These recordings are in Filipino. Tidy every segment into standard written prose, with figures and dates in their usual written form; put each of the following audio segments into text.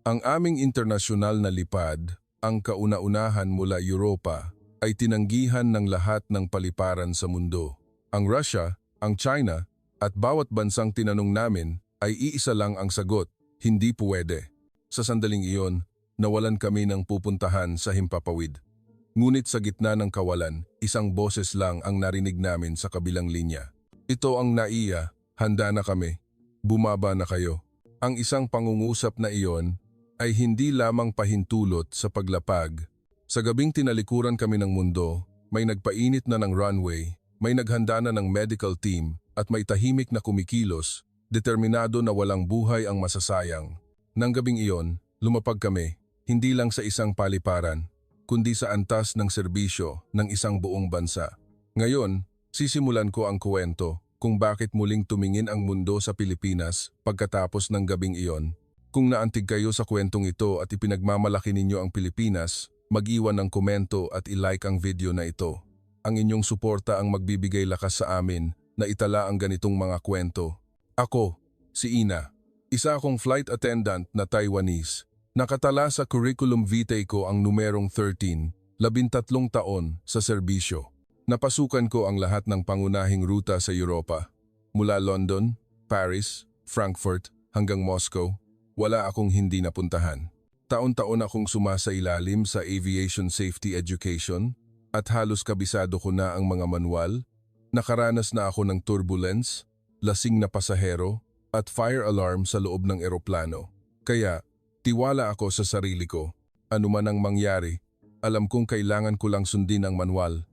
Ang aming internasyonal na lipad, ang kauna-unahan mula Europa, ay tinanggihan ng lahat ng paliparan sa mundo. Ang Russia, ang China, at bawat bansang tinanong namin ay iisa lang ang sagot, hindi puwede. Sa sandaling iyon, nawalan kami ng pupuntahan sa himpapawid. Ngunit sa gitna ng kawalan, isang boses lang ang narinig namin sa kabilang linya. Ito ang NAIA, handa na kami. Bumaba na kayo. Ang isang pangungusap na iyon ay hindi lamang pahintulot sa paglapag. Sa gabing tinalikuran kami ng mundo, may nagpainit na ng runway, may naghanda na ng medical team at may tahimik na kumikilos, determinado na walang buhay ang masasayang. Nang gabing iyon, lumapag kami, hindi lang sa isang paliparan, kundi sa antas ng serbisyo ng isang buong bansa. Ngayon, sisimulan ko ang kwento kung bakit muling tumingin ang mundo sa Pilipinas pagkatapos ng gabing iyon. Kung naantig kayo sa kwentong ito at ipinagmamalaki ninyo ang Pilipinas, mag-iwan ng komento at i-like ang video na ito. Ang inyong suporta ang magbibigay lakas sa amin na itala ang ganitong mga kwento. Ako, si Ina, isa akong flight attendant na Taiwanese. Nakatala sa curriculum vitae ko ang numerong 13, 13 taon sa serbisyo. Napasukan ko ang lahat ng pangunahing ruta sa Europa. Mula London, Paris, Frankfurt hanggang Moscow, wala akong hindi napuntahan. Taon-taon akong sumasailalim sa aviation safety education at halos kabisado ko na ang mga manual. Nakaranas na ako ng turbulence, lasing na pasahero at fire alarm sa loob ng eroplano. Kaya, tiwala ako sa sarili ko. Ano man ang mangyari, alam kong kailangan ko lang sundin ang manual.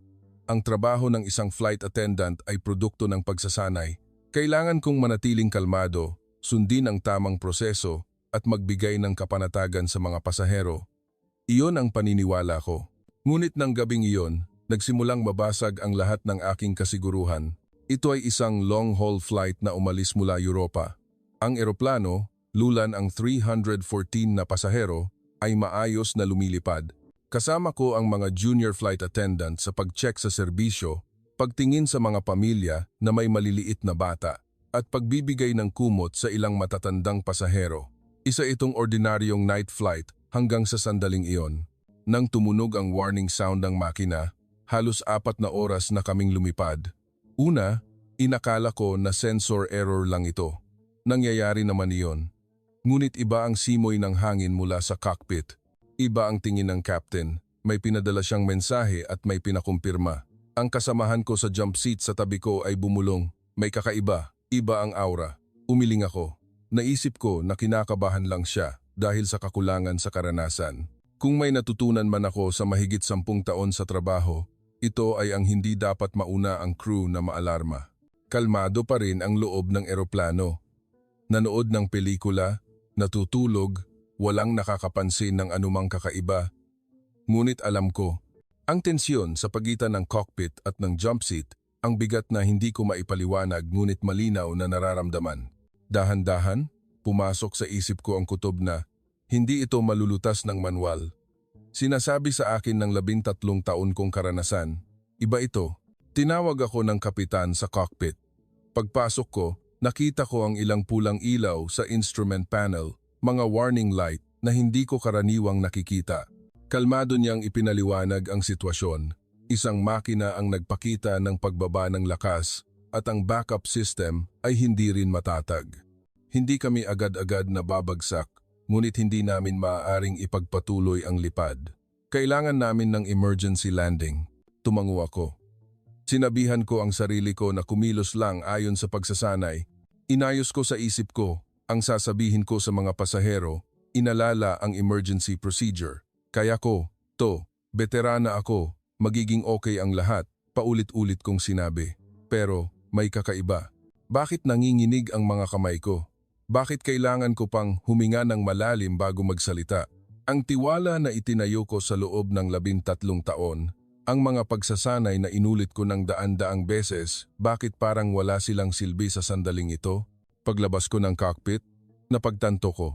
Ang trabaho ng isang flight attendant ay produkto ng pagsasanay. Kailangan kong manatiling kalmado, sundin ang tamang proseso at magbigay ng kapanatagan sa mga pasahero. Iyon ang paniniwala ko. Ngunit ng gabing iyon, nagsimulang mabasag ang lahat ng aking kasiguruhan. Ito ay isang long-haul flight na umalis mula Europa. Ang eroplano, lulan ang 314 na pasahero, ay maayos na lumilipad. Kasama ko ang mga junior flight attendant sa pag-check sa serbisyo, pagtingin sa mga pamilya na may maliliit na bata, at pagbibigay ng kumot sa ilang matatandang pasahero. Isa itong ordinaryong night flight hanggang sa sandaling iyon. Nang tumunog ang warning sound ng makina, halos 4 na oras na kaming lumipad. Una, inakala ko na sensor error lang ito. Nangyayari naman iyon. Ngunit iba ang simoy ng hangin mula sa cockpit. Iba ang tingin ng captain. May pinadala siyang mensahe at may pinakumpirma. Ang kasamahan ko sa jump seat sa tabi ko ay bumulong. May kakaiba. Iba ang aura. Umiling ako. Naisip ko na kinakabahan lang siya dahil sa kakulangan sa karanasan. Kung may natutunan man ako sa mahigit 10 taon sa trabaho, ito ay ang hindi dapat mauna ang crew na maalarma. Kalmado pa rin ang loob ng eroplano. Nanood ng pelikula, natutulog, walang nakakapansin ng anumang kakaiba. Ngunit alam ko, ang tensyon sa pagitan ng cockpit at ng jump seat, ang bigat na hindi ko maipaliwanag ngunit malinaw na nararamdaman. Dahan-dahan, pumasok sa isip ko ang kutob na, hindi ito malulutas ng manual. Sinasabi sa akin ng 13 taon kong karanasan, iba ito. Tinawag ako ng kapitan sa cockpit. Pagpasok ko, nakita ko ang ilang pulang ilaw sa instrument panel, mga warning light na hindi ko karaniwang nakikita. Kalmado niyang ipinaliwanag ang sitwasyon. Isang makina ang nagpakita ng pagbaba ng lakas at ang backup system ay hindi rin matatag. Hindi kami agad-agad nababagsak, ngunit hindi namin maaaring ipagpatuloy ang lipad. Kailangan namin ng emergency landing. Tumango ako. Sinabihan ko ang sarili ko na kumilos lang ayon sa pagsasanay. Inayos ko sa isip ko ang sasabihin ko sa mga pasahero, inalala ang emergency procedure. Kaya ko, veterana ako, magiging okay ang lahat, paulit-ulit kong sinabi. Pero may kakaiba. Bakit nanginginig ang mga kamay ko? Bakit kailangan ko pang huminga ng malalim bago magsalita? Ang tiwala na itinayo ko sa loob ng 13 taon, ang mga pagsasanay na inulit ko ng daan-daang beses, bakit parang wala silang silbi sa sandaling ito? Paglabas ko ng cockpit, napagtanto ko,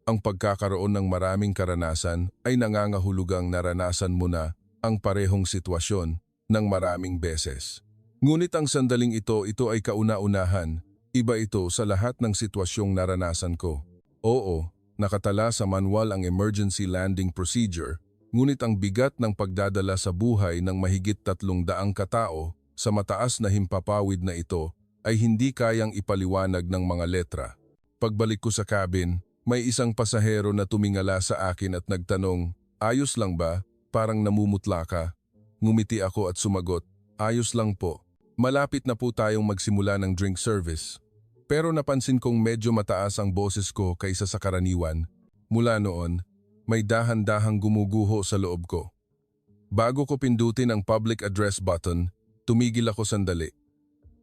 ang pagkakaroon ng maraming karanasan ay nangangahulugang naranasan mo na ang parehong sitwasyon ng maraming beses. Ngunit ang sandaling ito ay kauna-unahan, iba ito sa lahat ng sitwasyong naranasan ko. Oo, Nakatala sa manual ang emergency landing procedure, ngunit ang bigat ng pagdadala sa buhay ng mahigit 300 katao sa mataas na himpapawid na ito ay hindi kayang ipaliwanag ng mga letra. Pagbalik ko sa cabin, may isang pasahero na tumingala sa akin at nagtanong, "Ayos lang ba? Parang namumutla ka." Ngumiti ako at sumagot, "Ayos lang po. Malapit na po tayong magsimula ng drink service." Pero napansin kong medyo mataas ang boses ko kaysa sa karaniwan. Mula noon, may dahan-dahang gumuguho sa loob ko. Bago ko pindutin ang public address button, tumigil ako sandali.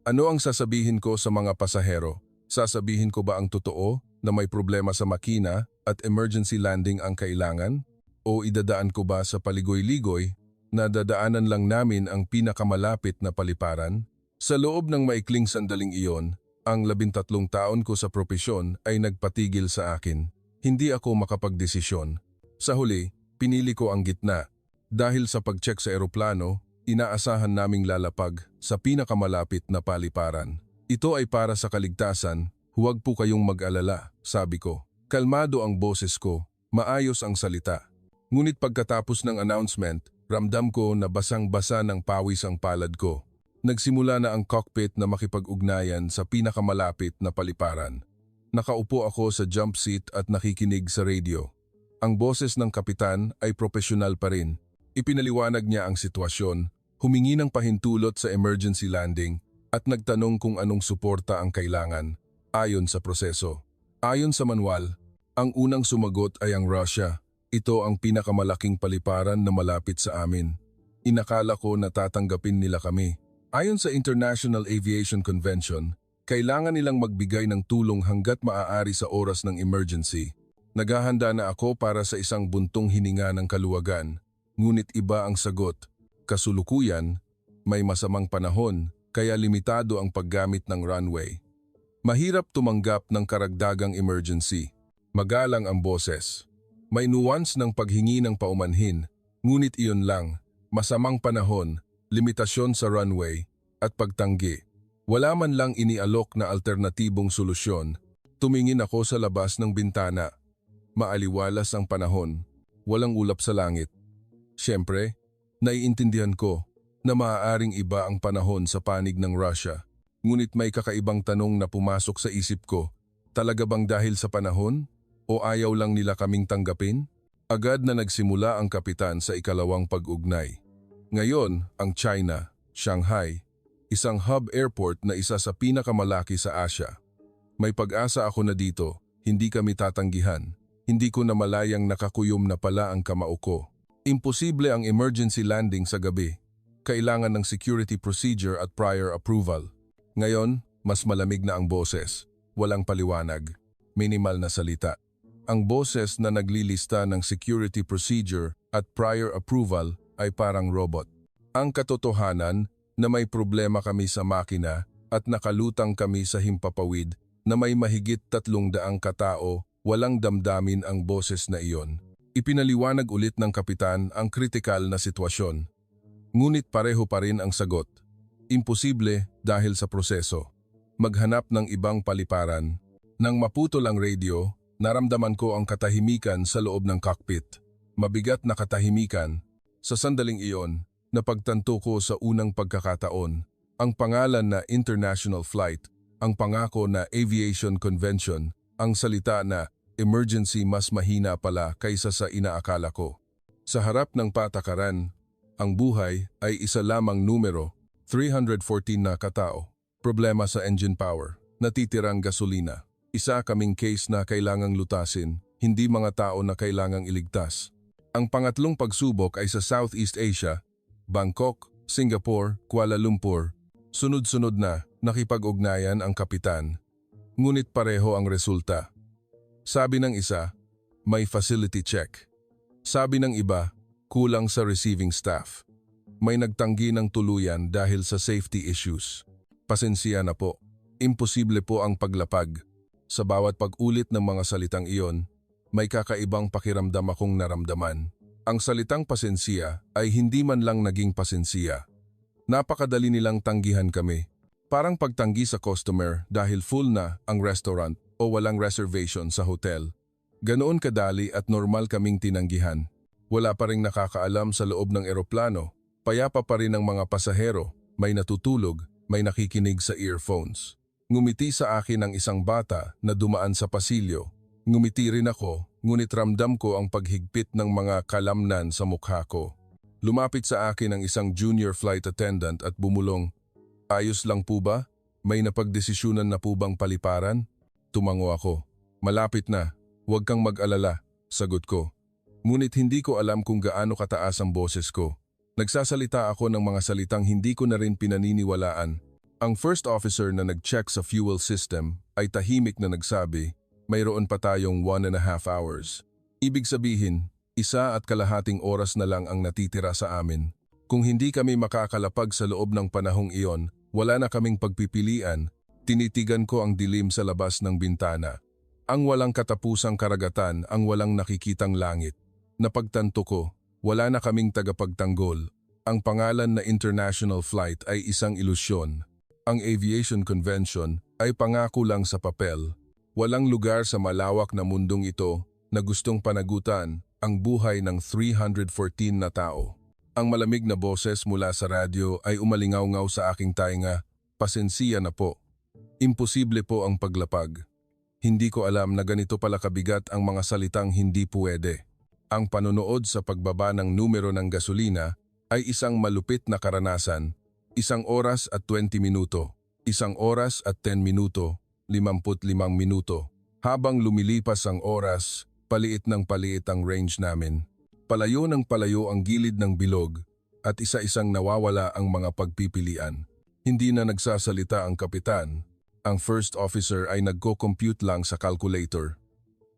Ano ang sasabihin ko sa mga pasahero? Sasabihin ko ba ang totoo na may problema sa makina at emergency landing ang kailangan? O idadaan ko ba sa paligoy-ligoy na dadaanan lang namin ang pinakamalapit na paliparan? Sa loob ng maikling sandaling iyon, ang 13 taon ko sa propesyon ay nagpatigil sa akin. Hindi ako makapagdesisyon. Sa huli, pinili ko ang gitna. Dahil sa pag-check sa eroplano, inaasahan naming lalapag sa pinakamalapit na paliparan. Ito ay para sa kaligtasan, huwag po kayong mag-alala, sabi ko. Kalmado ang boses ko, maayos ang salita. Ngunit pagkatapos ng announcement, ramdam ko na basang-basa ng pawis ang palad ko. Nagsimula na ang cockpit na makipag-ugnayan sa pinakamalapit na paliparan. Nakaupo ako sa jump seat at nakikinig sa radio. Ang boses ng kapitan ay propesyonal pa rin. Ipinaliwanag niya ang sitwasyon, humingi ng pahintulot sa emergency landing at nagtanong kung anong suporta ang kailangan ayon sa proseso. Ayon sa manual, ang unang sumagot ay ang Russia. Ito ang pinakamalaking paliparan na malapit sa amin. Inakala ko na tatanggapin nila kami. Ayon sa International Aviation Convention, kailangan nilang magbigay ng tulong hanggat maaari sa oras ng emergency. Naghahanda na ako para sa isang buntong hininga ng kaluwagan, ngunit iba ang sagot. Kasulukuyan, may masamang panahon, kaya limitado ang paggamit ng runway. Mahirap tumanggap ng karagdagang emergency. Magalang ang boses. May nuance ng paghingi ng paumanhin, ngunit iyon lang, masamang panahon, limitasyon sa runway, at pagtanggi. Wala man lang inialok na alternatibong solusyon. Tumingin ako sa labas ng bintana. Maaliwalas ang panahon. Walang ulap sa langit. Siyempre, naiintindihan ko na maaaring iba ang panahon sa panig ng Russia. Ngunit may kakaibang tanong na pumasok sa isip ko. Talaga bang dahil sa panahon? O ayaw lang nila kaming tanggapin? Agad na nagsimula ang kapitan sa ikalawang pag-ugnay. Ngayon, ang China, Shanghai, isang hub airport na isa sa pinakamalaki sa Asia. May pag-asa ako na dito, hindi kami tatanggihan. Hindi ko namalayang nakakuyom na pala ang kamao ko. Imposible ang emergency landing sa gabi. Kailangan ng security procedure at prior approval. Ngayon, mas malamig na ang boses. Walang paliwanag. Minimal na salita. Ang boses na naglilista ng security procedure at prior approval ay parang robot. Ang katotohanan na may problema kami sa makina at nakalutang kami sa himpapawid na may mahigit 300 katao, walang damdamin ang boses na iyon. Ipinaliwanag ulit ng kapitan ang kritikal na sitwasyon. Ngunit pareho pa rin ang sagot. Imposible dahil sa proseso. Maghanap ng ibang paliparan. Nang maputol ang radio, naramdaman ko ang katahimikan sa loob ng cockpit. Mabigat na katahimikan. Sa sandaling iyon, napagtanto ko sa unang pagkakataon, ang pangalan na international flight, ang pangako na aviation convention, ang salita na emergency mas mahina pala kaysa sa inaakala ko. Sa harap ng patakaran, ang buhay ay isa lamang numero, 314 na katao. Problema sa engine power, natitirang gasolina. Isa kaming case na kailangang lutasin, hindi mga tao na kailangang iligtas. Ang pangatlong pagsubok ay sa Southeast Asia, Bangkok, Singapore, Kuala Lumpur. Sunod-sunod na nakipag-ugnayan ang kapitan. Ngunit pareho ang resulta. Sabi ng isa, may facility check. Sabi ng iba, kulang sa receiving staff. May nagtanggi ng tuluyan dahil sa safety issues. Pasensya na po. Imposible po ang paglapag. Sa bawat pag-ulit ng mga salitang iyon, may kakaibang pakiramdam akong naramdaman. Ang salitang pasensya ay hindi man lang naging pasensya. Napakadali nilang tanggihan kami. Parang pagtanggi sa customer dahil full na ang restaurant o walang reservation sa hotel. Ganoon kadali at normal kaming tinanggihan. Wala pa ring nakakaalam sa loob ng eroplano. Payapa pa rin ang mga pasahero, may natutulog, may nakikinig sa earphones. Ngumiti sa akin ang isang bata na dumaan sa pasilyo. Ngumiti rin ako, ngunit ramdam ko ang paghigpit ng mga kalamnan sa mukha ko. Lumapit sa akin ang isang junior flight attendant at bumulong, "Ayos lang po ba? May napagdesisyonan na po bang paliparan?" Tumango ako. "Malapit na. Huwag kang mag-alala," sagot ko. Ngunit hindi ko alam kung gaano kataas ang boses ko. Nagsasalita ako ng mga salitang hindi ko na rin pinaniniwalaan. Ang first officer na nag-check sa fuel system ay tahimik na nagsabi, "Mayroon pa tayong 1.5 hours. Ibig sabihin, 1.5 oras na lang ang natitira sa amin. Kung hindi kami makakalapag sa loob ng panahong iyon, wala na kaming pagpipilian." Tinitigan ko ang dilim sa labas ng bintana. Ang walang katapusang karagatan, ang walang nakikitang langit. Napagtanto ko, wala na kaming tagapagtanggol. Ang pangalan na international flight ay isang ilusyon. Ang aviation convention ay pangako lang sa papel. Walang lugar sa malawak na mundong ito na gustong panagutan ang buhay ng 314 na tao. Ang malamig na boses mula sa radyo ay umalingaw-ngaw sa aking tainga, "Pasensiya na po. Imposible po ang paglapag." Hindi ko alam na ganito pala kabigat ang mga salitang hindi puwede. Ang panonood sa pagbaba ng numero ng gasolina ay isang malupit na karanasan. 1 oras at 20 minuto, 1 oras at 10 minuto, 55 minuto. Habang lumilipas ang oras, paliit ng paliit ang range namin. Palayo ng palayo ang gilid ng bilog at isa-isang nawawala ang mga pagpipilian. Hindi na nagsasalita ang kapitan. Ang first officer ay nagko-compute lang sa calculator.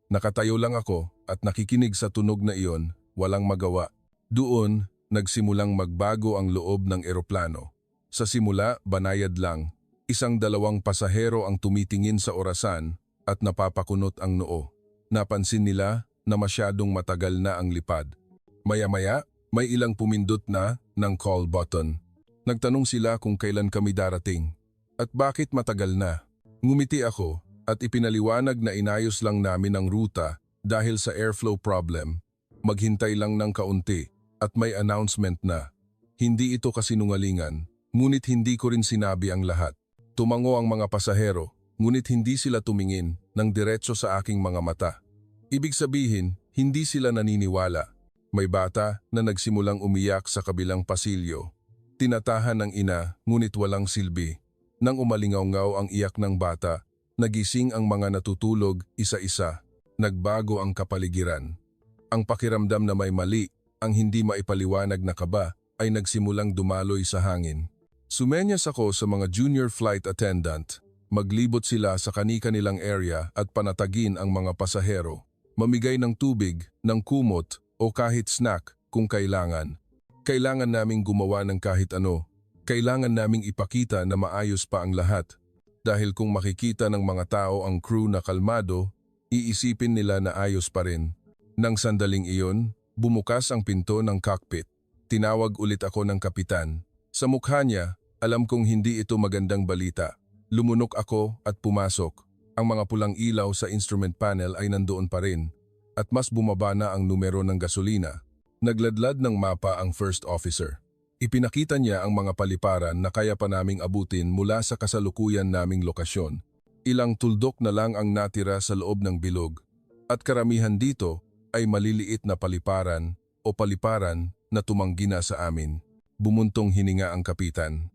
Nakatayo lang ako at nakikinig sa tunog na iyon, walang magawa. Doon, nagsimulang magbago ang loob ng eroplano. Sa simula, banayad lang. 1-2 pasahero ang tumitingin sa orasan at napapakunot ang noo. Napansin nila na masyadong matagal na ang lipad. Maya-maya, may ilang pumindot na ng call button. Nagtanong sila kung kailan kami darating. At bakit matagal na? Ngumiti ako at ipinaliwanag na inayos lang namin ang ruta dahil sa airflow problem. Maghintay lang ng kaunti at may announcement na. Hindi ito kasinungalingan, ngunit hindi ko rin sinabi ang lahat. Tumango ang mga pasahero, ngunit hindi sila tumingin ng diretso sa aking mga mata. Ibig sabihin, hindi sila naniniwala. May bata na nagsimulang umiyak sa kabilang pasilyo. Tinatahan ng ina, ngunit walang silbi. Nang umalingaw-ngaw ang iyak ng bata, nagising ang mga natutulog isa-isa. Nagbago ang kapaligiran. Ang pakiramdam na may mali, ang hindi maipaliwanag na kaba, ay nagsimulang dumaloy sa hangin. Sumenyas ako sa mga junior flight attendant. Maglibot sila sa kani-kanilang area at panatagin ang mga pasahero. Mamigay ng tubig, ng kumot o kahit snack kung kailangan. Kailangan naming gumawa ng kahit ano. Kailangan naming ipakita na maayos pa ang lahat. Dahil kung makikita ng mga tao ang crew na kalmado, iisipin nila na ayos pa rin. Nang sandaling iyon, bumukas ang pinto ng cockpit. Tinawag ulit ako ng kapitan. Sa mukha niya, alam kong hindi ito magandang balita. Lumunok ako at pumasok. Ang mga pulang ilaw sa instrument panel ay nandoon pa rin. At mas bumaba na ang numero ng gasolina. Nagladlad ng mapa ang first officer. Ipinakita niya ang mga paliparan na kaya pa naming abutin mula sa kasalukuyan naming lokasyon. Ilang tuldok na lang ang natira sa loob ng bilog. At karamihan dito ay maliliit na paliparan o paliparan na tumanggi na sa amin. Bumuntong hininga ang kapitan.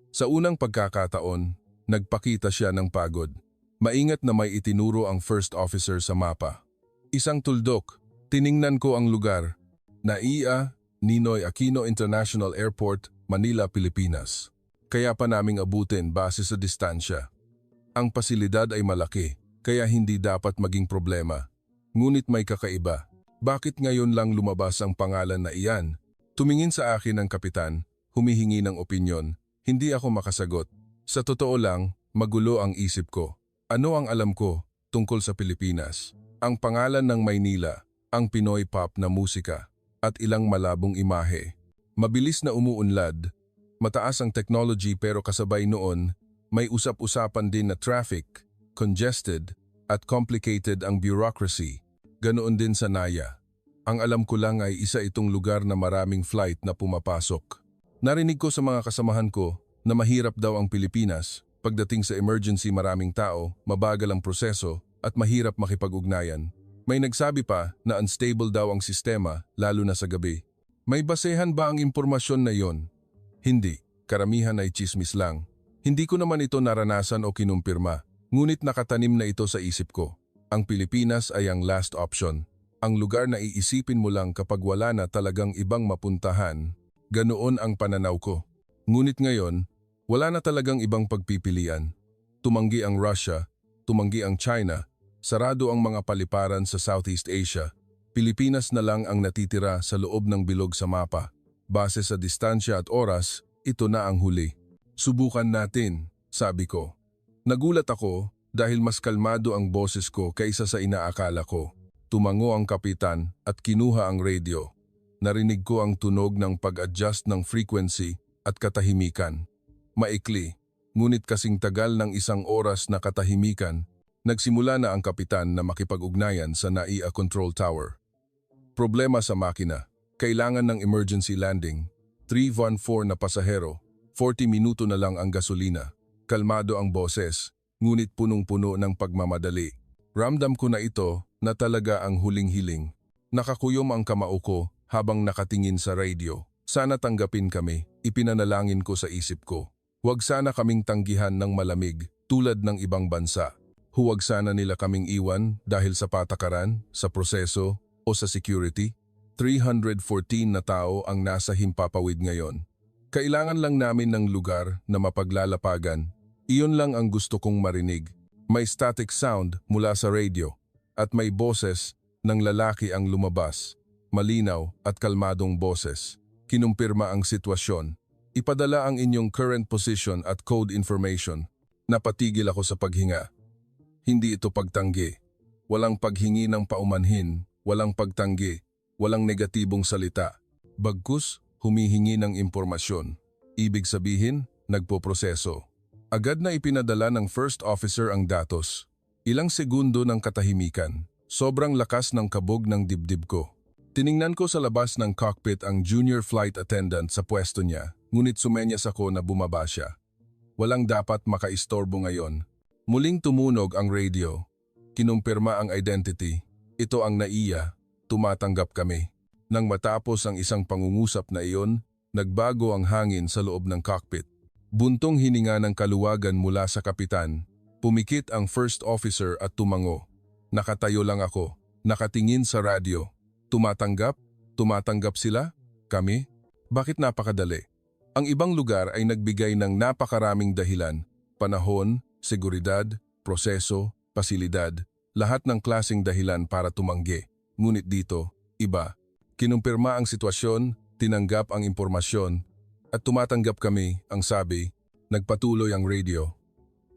Sa unang pagkakataon, nagpakita siya ng pagod. Maingat na may itinuro ang first officer sa mapa. Isang tuldok, tiningnan ko ang lugar. NAIA, Ninoy Aquino International Airport, Manila, Pilipinas. Kaya pa naming abutin base sa distansya. Ang pasilidad ay malaki, kaya hindi dapat maging problema. Ngunit may kakaiba. Bakit ngayon lang lumabas ang pangalan na iyan? Tumingin sa akin ang kapitan, humihingi ng opinyon. Hindi ako makasagot. Sa totoo lang, magulo ang isip ko. Ano ang alam ko tungkol sa Pilipinas? Ang pangalan ng Maynila, ang Pinoy pop na musika, at ilang malabong imahe. Mabilis na umuunlad. Mataas ang technology pero kasabay noon, may usap-usapan din na traffic, congested, at complicated ang bureaucracy. Ganoon din sa NAIA. Ang alam ko lang ay isa itong lugar na maraming flight na pumapasok. Narinig ko sa mga kasamahan ko na mahirap daw ang Pilipinas. Pagdating sa emergency maraming tao, mabagal ang proseso at mahirap makipag-ugnayan. May nagsabi pa na unstable daw ang sistema lalo na sa gabi. May basehan ba ang impormasyon na yon? Hindi, karamihan ay chismis lang. Hindi ko naman ito naranasan o kinumpirma, ngunit nakatanim na ito sa isip ko. Ang Pilipinas ay ang last option. Ang lugar na iisipin mo lang kapag wala na talagang ibang mapuntahan. Ganoon ang pananaw ko. Ngunit ngayon, wala na talagang ibang pagpipilian. Tumanggi ang Russia, tumanggi ang China, sarado ang mga paliparan sa Southeast Asia. Pilipinas na lang ang natitira sa loob ng bilog sa mapa. Base sa distansya at oras, ito na ang huli. Subukan natin, sabi ko. Nagulat ako dahil mas kalmado ang boses ko kaysa sa inaakala ko. Tumango ang kapitan at kinuha ang radio. Narinig ko ang tunog ng pag-adjust ng frequency at katahimikan. Maikli, ngunit kasing tagal ng 1 oras na katahimikan, nagsimula na ang kapitan na makipag-ugnayan sa NAIA Control Tower. Problema sa makina, kailangan ng emergency landing, 314 na pasahero, 40 minuto na lang ang gasolina. Kalmado ang boses, ngunit punong-puno ng pagmamadali. Ramdam ko na ito na talaga ang huling hiling. Nakakuyom ang kamao ko habang nakatingin sa radio. Sana tanggapin kami, ipinanalangin ko sa isip ko. Huwag sana kaming tanggihan ng malamig tulad ng ibang bansa. Huwag sana nila kaming iwan dahil sa patakaran, sa proseso o sa security. 314 na tao ang nasa himpapawid ngayon. Kailangan lang namin ng lugar na mapaglalapagan. Iyon lang ang gusto kong marinig. May static sound mula sa radio at may boses ng lalaki ang lumabas. Malinaw at kalmadong boses. Kinumpirma ang sitwasyon. Ipadala ang inyong current position at code information. Napatigil ako sa paghinga. Hindi ito pagtanggi. Walang paghingi ng paumanhin, walang pagtanggi, walang negatibong salita. Bagkus, humihingi ng impormasyon. Ibig sabihin, nagpoproseso. Agad na ipinadala ng first officer ang datos. Ilang segundo ng katahimikan. Sobrang lakas ng kabog ng dibdib ko. Tiningnan ko sa labas ng cockpit ang junior flight attendant sa pwesto niya, ngunit sumenyas ako na bumaba siya. Walang dapat makaistorbo ngayon. Muling tumunog ang radio. Kinumpirma ang identity. Ito ang NAIA. Tumatanggap kami. Nang matapos ang isang pangungusap na iyon, nagbago ang hangin sa loob ng cockpit. Buntong hininga ng kaluwagan mula sa kapitan. Pumikit ang first officer at tumango. Nakatayo lang ako. Nakatingin sa radyo. Tumatanggap? Tumatanggap sila? Kami? Bakit napakadali? Ang ibang lugar ay nagbigay ng napakaraming dahilan. Panahon, seguridad, proseso, pasilidad. Lahat ng klaseng dahilan para tumanggi. Ngunit dito, iba. Kinumpirma ang sitwasyon, tinanggap ang impormasyon, at tumatanggap kami, ang sabi. Nagpatuloy ang radio.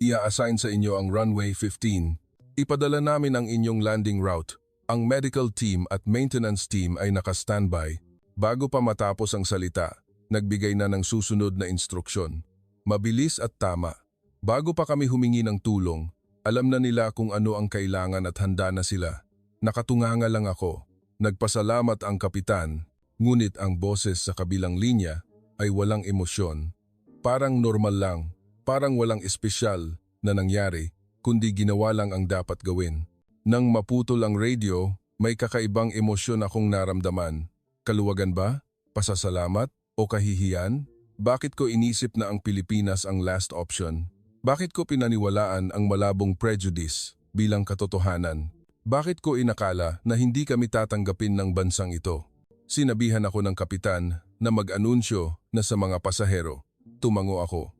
Ia-assign sa inyo ang runway 15. Ipadala namin ang inyong landing route. Ang medical team at maintenance team ay naka-standby. Bago pa matapos ang salita, nagbigay na ng susunod na instruksyon. Mabilis at tama. Bago pa kami humingi ng tulong, alam na nila kung ano ang kailangan at handa na sila. Nakatunganga lang ako. Nagpasalamat ang kapitan, ngunit ang boses sa kabilang linya ay walang emosyon. Parang normal lang, parang walang espesyal na nangyari, kundi ginawa lang ang dapat gawin. Nang maputol ang radio, may kakaibang emosyon akong naramdaman. Kaluwagan ba? Pasasalamat? O kahihiyan? Bakit ko inisip na ang Pilipinas ang last option? Bakit ko pinaniwalaan ang malabong prejudice bilang katotohanan? Bakit ko inakala na hindi kami tatanggapin ng bansang ito? Sinabihan ako ng kapitan na mag-anunsyo na sa mga pasahero. Tumango ako.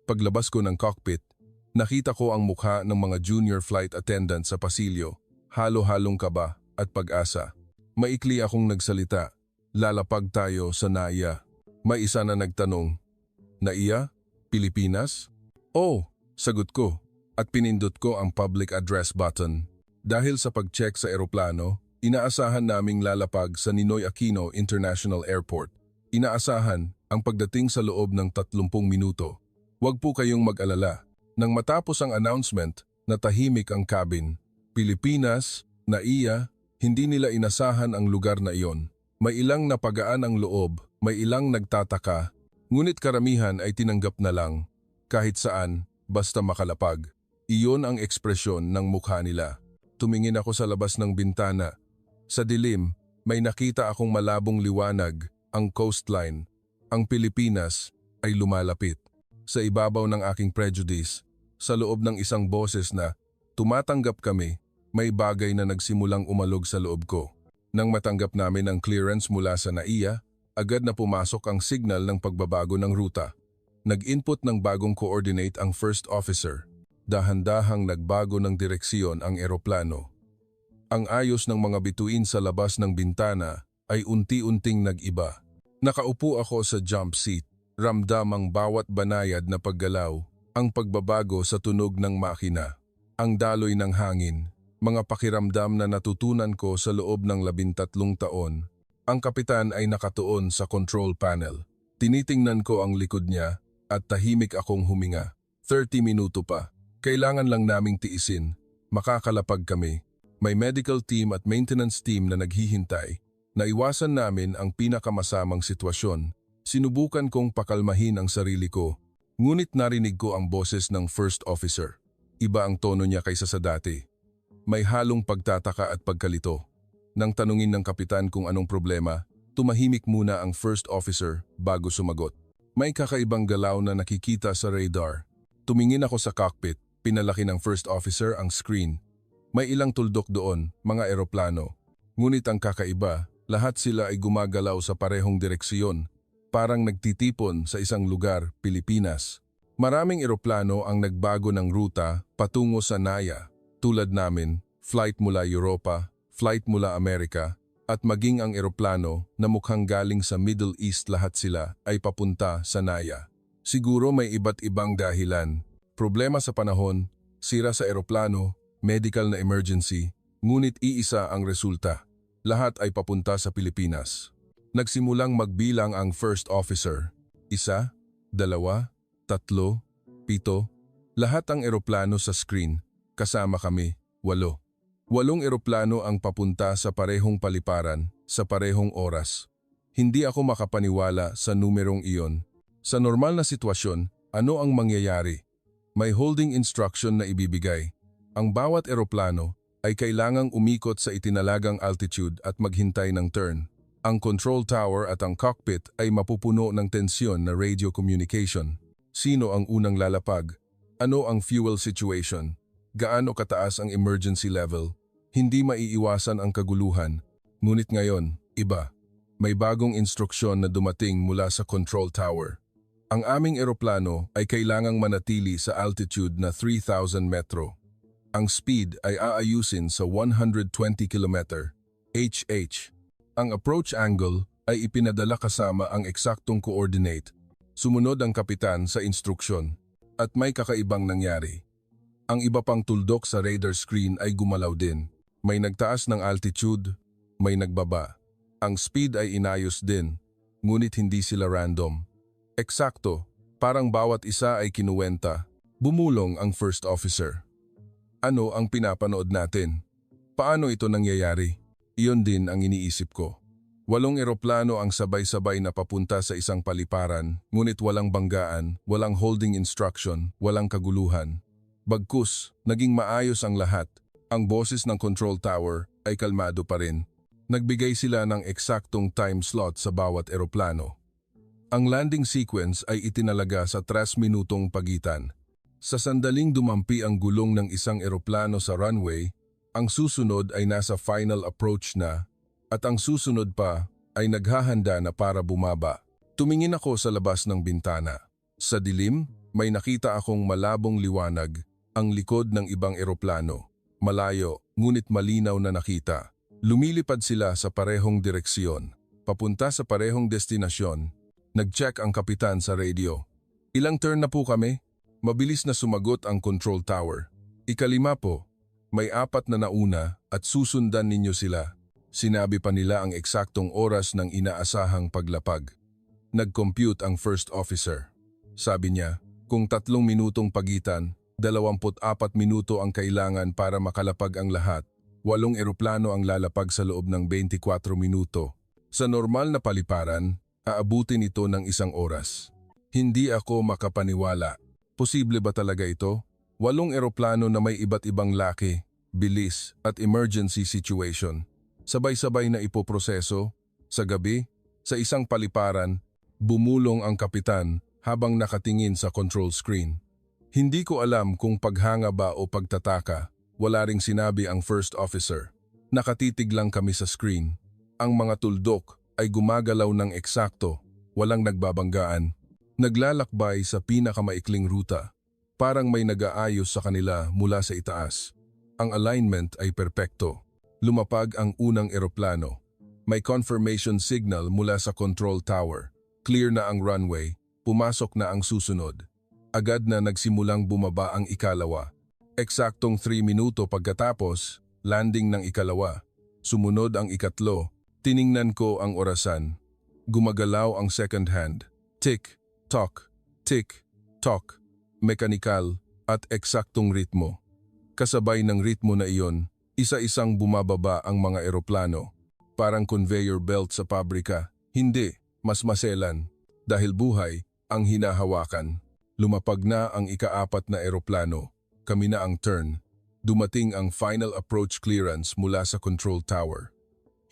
Paglabas ko ng cockpit, nakita ko ang mukha ng mga junior flight attendant sa pasilyo, halo-halong kaba at pag-asa. Maikli akong nagsalita, lalapag tayo sa NAIA. May isa na nagtanong, NAIA? Pilipinas? Oh, sagot ko at pinindot ko ang public address button. Dahil sa pag-check sa eroplano, inaasahan naming lalapag sa Ninoy Aquino International Airport. Inaasahan ang pagdating sa loob ng 30 minuto. Huwag po kayong mag-alala. Nang matapos ang announcement, natahimik ang cabin. Pilipinas, NAIA, hindi nila inasahan ang lugar na iyon. May ilang napagaan ang loob, may ilang nagtataka, ngunit karamihan ay tinanggap na lang. Kahit saan, basta makalapag. Iyon ang ekspresyon ng mukha nila. Tumingin ako sa labas ng bintana. Sa dilim, may nakita akong malabong liwanag, ang coastline. Ang Pilipinas ay lumalapit. Sa ibabaw ng aking prejudice, sa loob ng isang boses na, tumatanggap kami, may bagay na nagsimulang umalog sa loob ko. Nang matanggap namin ang clearance mula sa NAIA, agad na pumasok ang signal ng pagbabago ng ruta. Nag-input ng bagong coordinate ang first officer. Dahan-dahang nagbago ng direksyon ang eroplano. Ang ayos ng mga bituin sa labas ng bintana ay unti-unting nag-iba. Nakaupo ako sa jump seat. Ramdam ang bawat banayad na paggalaw, ang pagbabago sa tunog ng makina, ang daloy ng hangin, mga pakiramdam na natutunan ko sa loob ng 13 taon. Ang kapitan ay nakatuon sa control panel. Tinitingnan ko ang likod niya at tahimik akong huminga. 30 minuto pa. Kailangan lang naming tiisin. Makakalapag kami. May medical team at maintenance team na naghihintay. Naiwasan namin ang pinakamasamang sitwasyon. Sinubukan kong pakalmahin ang sarili ko, ngunit narinig ko ang boses ng first officer. Iba ang tono niya kaysa sa dati. May halong pagtataka at pagkalito. Nang tanungin ng kapitan kung anong problema, tumahimik muna ang first officer bago sumagot. May kakaibang galaw na nakikita sa radar. Tumingin ako sa cockpit, pinalaki ng first officer ang screen. May ilang tuldok doon, mga eroplano. Ngunit ang kakaiba, lahat sila ay gumagalaw sa parehong direksyon. Parang nagtitipon sa isang lugar, Pilipinas. Maraming eroplano ang nagbago ng ruta patungo sa NAIA. Tulad namin, flight mula Europa, flight mula Amerika, at maging ang eroplano na mukhang galing sa Middle East lahat sila ay papunta sa NAIA. Siguro may iba't ibang dahilan. Problema sa panahon, sira sa eroplano, medical na emergency, ngunit iisa ang resulta. Lahat ay papunta sa Pilipinas. Nagsimulang magbilang ang first officer. 1, 2, 3, 7. Lahat ang eroplano sa screen. Kasama kami, 8. 8 eroplano ang papunta sa parehong paliparan, sa parehong oras. Hindi ako makapaniwala sa numerong iyon. Sa normal na sitwasyon, ano ang mangyayari? May holding instruction na ibibigay. Ang bawat eroplano ay kailangang umikot sa itinalagang altitude at maghintay ng turn. Ang control tower at ang cockpit ay mapupuno ng tensyon na radio communication. Sino ang unang lalapag? Ano ang fuel situation? Gaano kataas ang emergency level? Hindi maiiwasan ang kaguluhan. Ngunit ngayon, iba. May bagong instruksyon na dumating mula sa control tower. Ang aming eroplano ay kailangang manatili sa altitude na 3,000 metro. Ang speed ay aayusin sa 120 km (HH). Ang approach angle ay ipinadala kasama ang eksaktong coordinate. Sumunod ang kapitan sa instruksyon at may kakaibang nangyari. Ang iba pang tuldok sa radar screen ay gumalaw din. May nagtaas ng altitude, may nagbaba. Ang speed ay inayos din, ngunit hindi sila random. Eksakto, parang bawat isa ay kinuwenta. Bumulong ang first officer. Ano ang pinapanood natin? Paano ito nangyayari? Iyon din ang iniisip ko. 8 eroplano ang sabay-sabay na papunta sa isang paliparan, ngunit walang banggaan, walang holding instruction, walang kaguluhan. Bagkus, naging maayos ang lahat. Ang boses ng control tower ay kalmado pa rin. Nagbigay sila ng eksaktong time slot sa bawat eroplano. Ang landing sequence ay itinalaga sa 3 minutong pagitan. Sa sandaling dumampi ang gulong ng isang eroplano sa runway, ang susunod ay nasa final approach na, at ang susunod pa ay naghahanda na para bumaba. Tumingin ako sa labas ng bintana. Sa dilim, may nakita akong malabong liwanag, ang likod ng ibang eroplano. Malayo, ngunit malinaw na nakita. Lumilipad sila sa parehong direksyon, papunta sa parehong destinasyon. Nag-check ang kapitan sa radio. Ilang turn na po kami? Mabilis na sumagot ang control tower. 5 po. May 4 na nauna at susundan ninyo sila. Sinabi pa nila ang eksaktong oras ng inaasahang paglapag. Nag-compute ang first officer. Sabi niya, kung 3 minutong pagitan, 24 minuto ang kailangan para makalapag ang lahat. 8 eroplano ang lalapag sa loob ng 24 minuto. Sa normal na paliparan, aabutin ito ng 1 oras. Hindi ako makapaniwala. Posible ba talaga ito? 8 eroplano na may iba't ibang laki, bilis at emergency situation. Sabay-sabay na ipoproseso. Sa gabi, sa isang paliparan, bumulong ang kapitan habang nakatingin sa control screen. Hindi ko alam kung paghanga ba o pagtataka. Wala ring sinabi ang first officer. Nakatitig lang kami sa screen. Ang mga tuldok ay gumagalaw ng eksakto, walang nagbabanggaan. Naglalakbay sa pinakamaikling ruta. Parang may nag-aayos sa kanila mula sa itaas. Ang alignment ay perpekto. Lumapag ang unang eroplano. May confirmation signal mula sa control tower. Clear na ang runway. Pumasok na ang susunod. Agad na nagsimulang bumaba ang ikalawa. Eksaktong 3 minuto pagkatapos, landing ng ikalawa. Sumunod ang ikatlo. Tiningnan ko ang orasan. Gumagalaw ang second hand. Tick, tock, tick, tock. Mekanikal at eksaktong ritmo. Kasabay ng ritmo na iyon, isa-isang bumababa ang mga eroplano. Parang conveyor belt sa pabrika. Hindi, mas maselan. Dahil buhay ang hinahawakan. Lumapag na ang ika-4 na eroplano. Kami na ang turn. Dumating ang final approach clearance mula sa control tower.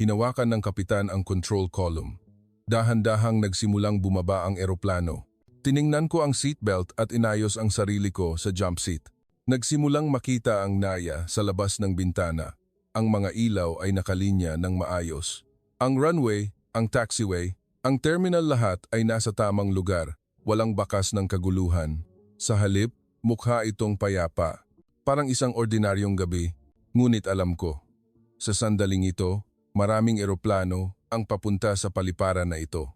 Hinawakan ng kapitan ang control column. Dahan-dahang nagsimulang bumaba ang eroplano. Tiningnan ko ang seatbelt at inayos ang sarili ko sa jump seat. Nagsimulang makita ang naya sa labas ng bintana. Ang mga ilaw ay nakalinya ng maayos. Ang runway, ang taxiway, ang terminal lahat ay nasa tamang lugar. Walang bakas ng kaguluhan. Sa halip, mukha itong payapa. Parang isang ordinaryong gabi. Ngunit alam ko, sa sandaling ito, maraming eroplano ang papunta sa paliparan na ito.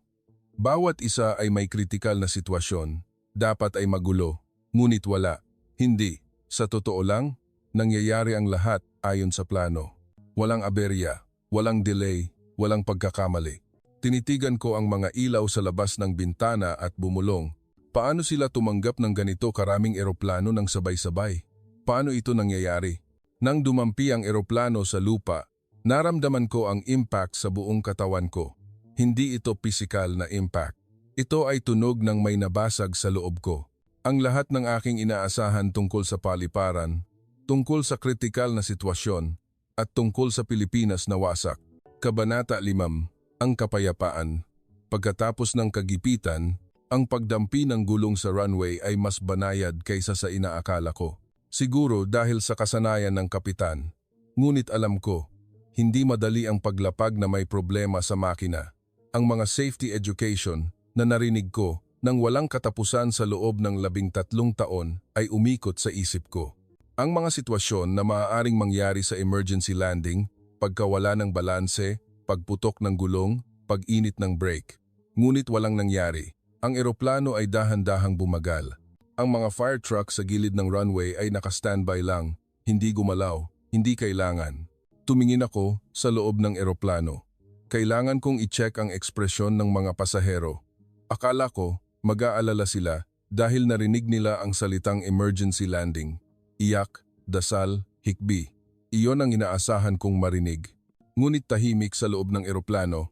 Bawat isa ay may kritikal na sitwasyon. Dapat ay magulo. Ngunit wala. Hindi. Sa totoo lang, nangyayari ang lahat ayon sa plano. Walang aberya, walang delay, walang pagkakamali. Tinitigan ko ang mga ilaw sa labas ng bintana at bumulong. Paano sila tumanggap ng ganito karaming eroplano ng sabay-sabay? Paano ito nangyayari? Nang dumampi ang eroplano sa lupa, naramdaman ko ang impact sa buong katawan ko. Hindi ito pisikal na impact. Ito ay tunog ng may nabasag sa loob ko. Ang lahat ng aking inaasahan tungkol sa paliparan, tungkol sa kritikal na sitwasyon, at tungkol sa Pilipinas na wasak. Kabanata 5, ang kapayapaan. Pagkatapos ng kagipitan, ang pagdampi ng gulong sa runway ay mas banayad kaysa sa inaakala ko. Siguro dahil sa kasanayan ng kapitan. Ngunit alam ko, hindi madali ang paglapag na may problema sa makina. Ang mga safety education na narinig ko nang walang katapusan sa loob ng 13 taon ay umikot sa isip ko. Ang mga sitwasyon na maaaring mangyari sa emergency landing, pagkawala ng balanse, pagputok ng gulong, pag-init ng brake. Ngunit walang nangyari. Ang eroplano ay dahan-dahang bumagal. Ang mga fire truck sa gilid ng runway ay naka-standby lang, hindi gumalaw, hindi kailangan. Tumingin ako sa loob ng eroplano. Kailangan kong i-check ang ekspresyon ng mga pasahero. Akala ko, mag-aalala sila dahil narinig nila ang salitang emergency landing. Iyak, dasal, hikbi. Iyon ang inaasahan kong marinig. Ngunit tahimik sa loob ng eroplano.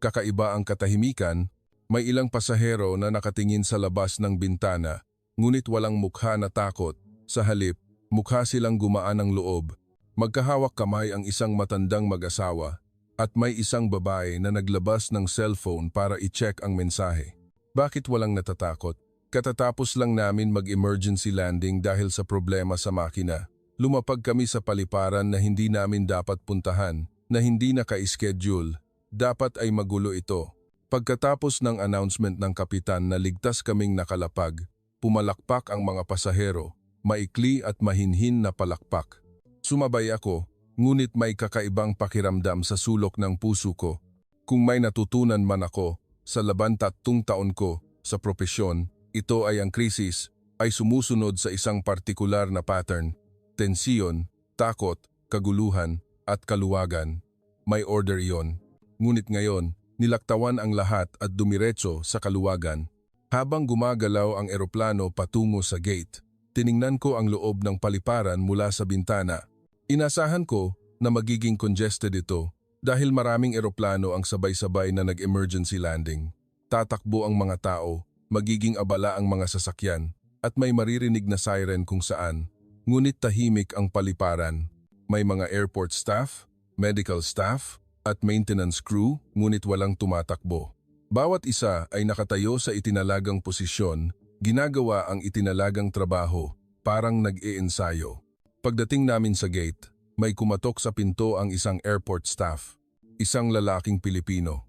Kakaiba ang katahimikan, may ilang pasahero na nakatingin sa labas ng bintana, ngunit walang mukha na takot. Sa halip, mukha silang gumaan ng loob. Magkahawak kamay ang isang matandang mag-asawa. At may isang babae na naglabas ng cellphone para i-check ang mensahe. Bakit walang natatakot? Katatapos lang namin mag-emergency landing dahil sa problema sa makina. Lumapag kami sa paliparan na hindi namin dapat puntahan, na hindi naka-schedule. Dapat ay magulo ito. Pagkatapos ng announcement ng kapitan na ligtas kaming nakalapag, pumalakpak ang mga pasahero, maikli at mahinhin na palakpak. Sumabay ako. Ngunit may kakaibang pakiramdam sa sulok ng puso ko. Kung may natutunan man ako sa 13 taon ko sa propesyon, ito ay ang krisis ay sumusunod sa isang partikular na pattern. Tensiyon, takot, kaguluhan, at kaluwagan. May order iyon. Ngunit ngayon, nilaktawan ang lahat at dumiretso sa kaluwagan. Habang gumagalaw ang eroplano patungo sa gate, Tiningnan ko ang loob ng paliparan mula sa bintana. Inasahan ko na magiging congested ito dahil maraming eroplano ang sabay-sabay na nag-emergency landing. Tatakbo ang mga tao, magiging abala ang mga sasakyan, at may maririnig na siren kung saan. Ngunit tahimik ang paliparan. May mga airport staff, medical staff, at maintenance crew, ngunit walang tumatakbo. Bawat isa ay nakatayo sa itinalagang posisyon, ginagawa ang itinalagang trabaho, parang nag-iensayo. Pagdating namin sa gate, may kumatok sa pinto ang isang airport staff, isang lalaking Pilipino.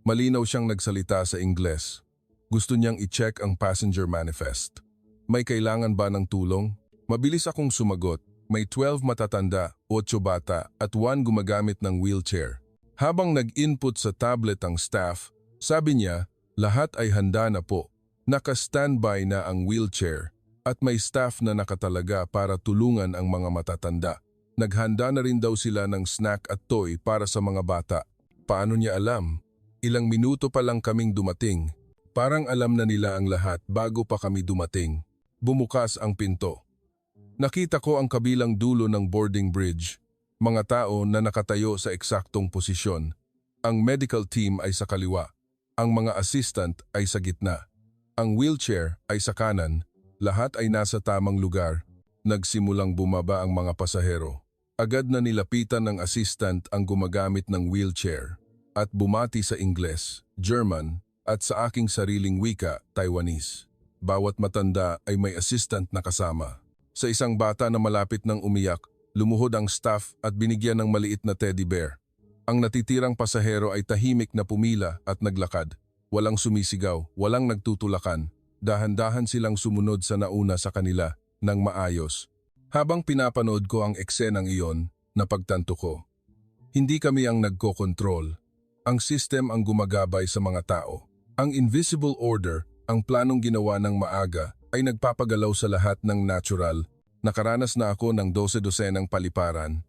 Malinaw siyang nagsalita sa Ingles. Gusto niyang i-check ang passenger manifest. May kailangan ba ng tulong? Mabilis akong sumagot. May 12 matatanda, 8 bata at 1 gumagamit ng wheelchair. Habang nag-input sa tablet ang staff, sabi niya, lahat ay handa na po. Naka-standby na ang wheelchair at may staff na nakatalaga para tulungan ang mga matatanda. Naghanda na rin daw sila ng snack at toy para sa mga bata. Paano niya alam? Ilang minuto pa lang kaming dumating. Parang alam na nila ang lahat bago pa kami dumating. Bumukas ang pinto. Nakita ko ang kabilang dulo ng boarding bridge. Mga tao na nakatayo sa eksaktong posisyon. Ang medical team ay sa kaliwa. Ang mga assistant ay sa gitna. Ang wheelchair ay sa kanan. Lahat ay nasa tamang lugar. Nagsimulang bumaba ang mga pasahero. Agad na nilapitan ng assistant ang gumagamit ng wheelchair at bumati sa Ingles, German at sa aking sariling wika, Taiwanese. Bawat matanda ay may assistant na kasama. Sa isang bata na malapit nang umiyak, lumuhod ang staff at binigyan ng maliit na teddy bear. Ang natitirang pasahero ay tahimik na pumila at naglakad. Walang sumisigaw, walang nagtutulakan. Dahan-dahan silang sumunod sa nauna sa kanila ng maayos. Habang pinapanood ko ang eksenang iyon, napagtanto ko. Hindi kami ang nagkokontrol. Ang system ang gumagabay sa mga tao. Ang invisible order, ang planong ginawa ng maaga, ay nagpapagalaw sa lahat ng natural. Nakaranas na ako ng 12-dosenang paliparan.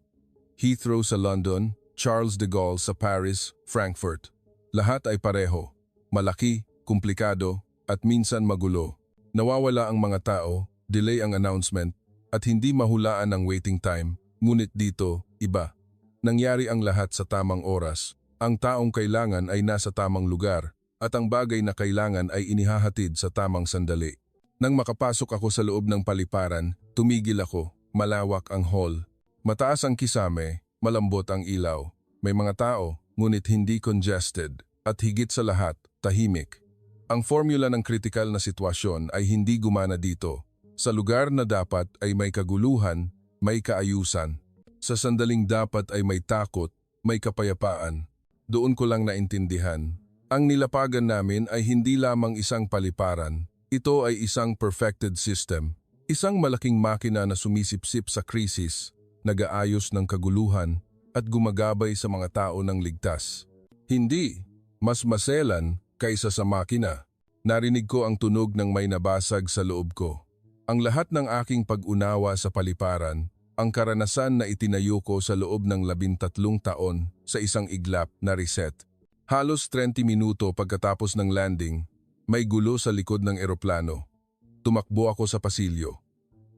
Heathrow sa London, Charles de Gaulle sa Paris, Frankfurt. Lahat ay pareho. Malaki, komplikado, at minsan magulo. Nawawala ang mga tao, delay ang announcement, at hindi mahulaan ang waiting time. Ngunit dito, iba. Nangyari ang lahat sa tamang oras. Ang taong kailangan ay nasa tamang lugar, at ang bagay na kailangan ay inihahatid sa tamang sandali. Nang makapasok ako sa loob ng paliparan, tumigil ako. Malawak ang hall. Mataas ang kisame, malambot ang ilaw. May mga tao, ngunit hindi congested. At higit sa lahat, tahimik. Ang formula ng kritikal na sitwasyon ay hindi gumana dito. Sa lugar na dapat ay may kaguluhan, may kaayusan. Sa sandaling dapat ay may takot, may kapayapaan. Doon ko lang naintindihan. Ang nilapagan namin ay hindi lamang isang paliparan. Ito ay isang perfected system. Isang malaking makina na sumisipsip sa krisis, nag-aayos ng kaguluhan at gumagabay sa mga tao ng ligtas. Hindi, mas maselan kaysa sa makina. Narinig ko ang tunog ng may nabasag sa loob ko. Ang lahat ng aking pag-unawa sa paliparan, ang karanasan na itinayo ko sa loob ng 13 taon sa isang iglap na reset. Halos 30 minuto pagkatapos ng landing, may gulo sa likod ng eroplano. Tumakbo ako sa pasilyo.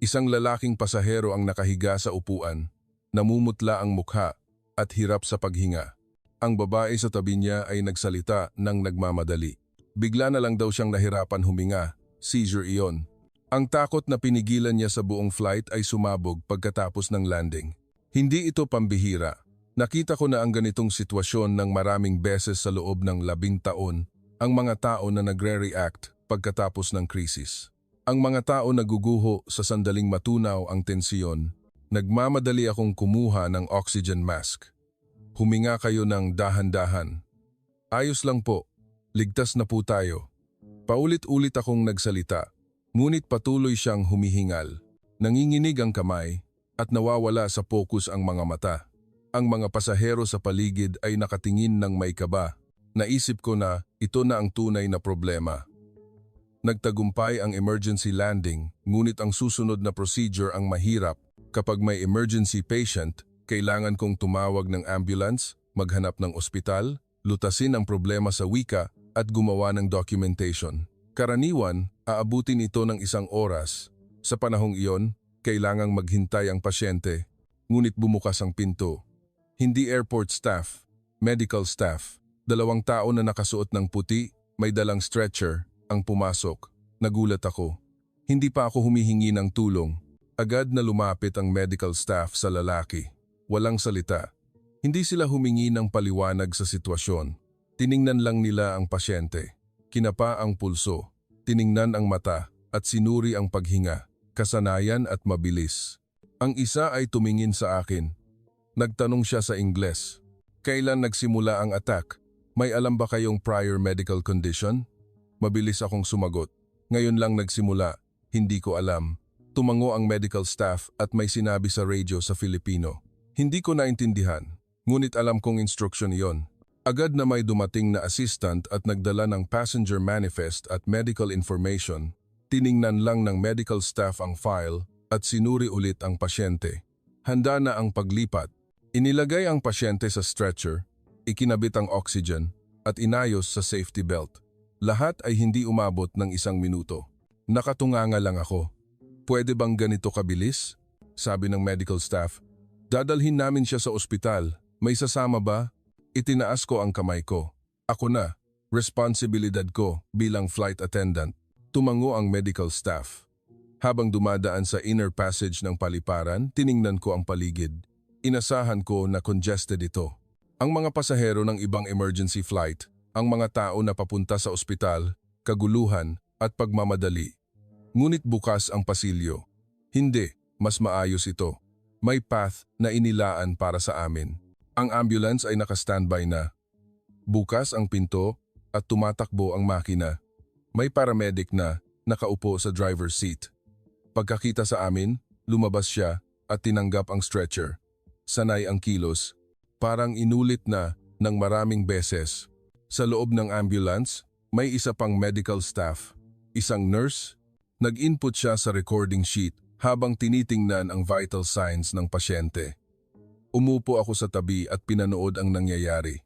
Isang lalaking pasahero ang nakahiga sa upuan, namumutla ang mukha at hirap sa paghinga. Ang babae sa tabi niya ay nagsalita ng nagmamadali. Bigla na lang daw siyang nahirapan huminga, seizure iyon. Ang takot na pinigilan niya sa buong flight ay sumabog pagkatapos ng landing. Hindi ito pambihira. Nakita ko na ang ganitong sitwasyon ng maraming beses sa loob ng 10 taon, ang mga tao na nagre-react pagkatapos ng krisis. Ang mga tao naguguho sa sandaling matunaw ang tensiyon. Nagmamadali akong kumuha ng oxygen mask. Huminga kayo ng dahan-dahan. Ayos lang po, ligtas na po tayo. Paulit-ulit akong nagsalita. Ngunit patuloy siyang humihingal. Nanginginig ang kamay at nawawala sa focus ang mga mata. Ang mga pasahero sa paligid ay nakatingin ng may kaba. Naisip ko na ito na ang tunay na problema. Nagtagumpay ang emergency landing, ngunit ang susunod na procedure ang mahirap. Kapag may emergency patient, kailangan kong tumawag ng ambulance, maghanap ng ospital, lutasin ang problema sa wika at gumawa ng documentation. Karaniwan, aabutin ito ng 1 oras. Sa panahong iyon, kailangang maghintay ang pasyente, ngunit bumukas ang pinto. Hindi airport staff, medical staff. 2 tao na nakasuot ng puti, may dalang stretcher, ang pumasok. Nagulat ako. Hindi pa ako humihingi ng tulong. Agad na lumapit ang medical staff sa lalaki. Walang salita. Hindi sila humingi ng paliwanag sa sitwasyon. Tiningnan lang nila ang pasyente. Kinapa ang pulso. Tiningnan ang mata at sinuri ang paghinga. Kasanayan at mabilis. Ang isa ay tumingin sa akin. Nagtanong siya sa Ingles. Kailan nagsimula ang attack? May alam ba kayong prior medical condition? Mabilis akong sumagot. Ngayon lang nagsimula. Hindi ko alam. Tumango ang medical staff at may sinabi sa radio sa Filipino. Hindi ko naintindihan. Ngunit alam kong instruction iyon. Agad na may dumating na assistant at nagdala ng passenger manifest at medical information. Tiningnan lang ng medical staff ang file at sinuri ulit ang pasyente. Handa na ang paglipat. Inilagay ang pasyente sa stretcher, ikinabit ang oxygen at inayos sa safety belt. Lahat ay hindi umabot ng 1 minuto. Nakatunganga lang ako. Pwede bang ganito kabilis? Sabi ng medical staff. Dadalhin namin siya sa ospital. May sasama ba? Itinaas ko ang kamay ko. Ako na. Responsibilidad ko bilang flight attendant. Tumango ang medical staff. Habang dumadaan sa inner passage ng paliparan, tiningnan ko ang paligid. Inasahan ko na congested ito. Ang mga pasahero ng ibang emergency flight, ang mga tao na papunta sa ospital, kaguluhan at pagmamadali. Ngunit bukas ang pasilyo. Hindi, mas maayos ito. May path na inilaan para sa amin. Ang ambulance ay naka-standby na. Bukas ang pinto at tumatakbo ang makina. May paramedic na nakaupo sa driver's seat. Pagkakita sa amin, lumabas siya at tinanggap ang stretcher. Sanay ang kilos, parang inulit na ng maraming beses. Sa loob ng ambulance, may isa pang medical staff, isang nurse. Nag-input siya sa recording sheet habang tinitingnan ang vital signs ng pasyente. Umupo ako sa tabi at pinanood ang nangyayari.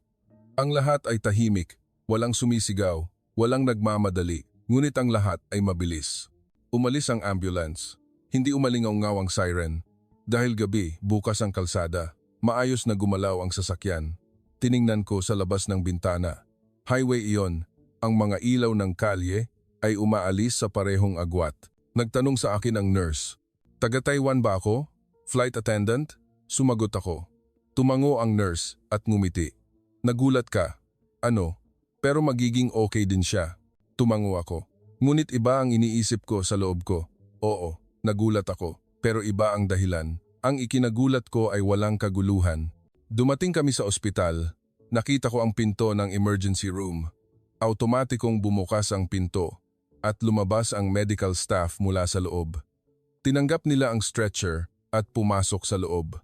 Ang lahat ay tahimik, walang sumisigaw. Walang nagmamadali, ngunit ang lahat ay mabilis. Umalis ang ambulance. Hindi umalingaw-ngaw ang siren. Dahil gabi, bukas ang kalsada. Maayos na gumalaw ang sasakyan. Tiningnan ko sa labas ng bintana. Highway iyon. Ang mga ilaw ng kalye ay umaalis sa parehong agwat. Nagtanong sa akin ang nurse. Taga Taiwan ba ako? Flight attendant? Sumagot ako. Tumango ang nurse at ngumiti. Nagulat ka. Ano? Pero magiging okay din siya. Tumango ako. Ngunit iba ang iniisip ko sa loob ko. Oo, nagulat ako. Pero iba ang dahilan. Ang ikinagulat ko ay walang kaguluhan. Dumating kami sa ospital. Nakita ko ang pinto ng emergency room. Automatikong bumukas ang pinto at lumabas ang medical staff mula sa loob. Tinanggap nila ang stretcher at pumasok sa loob.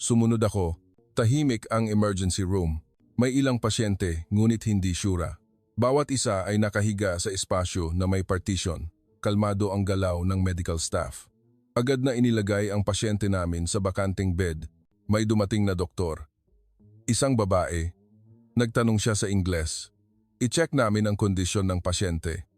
Sumunod ako. Tahimik ang emergency room. May ilang pasyente, ngunit hindi syura. Bawat isa ay nakahiga sa espasyo na may partition. Kalmado ang galaw ng medical staff. Agad na inilagay ang pasyente namin sa bakanting bed. May dumating na doktor. Isang babae. Nagtanong siya sa Ingles. I-check namin ang kondisyon ng pasyente.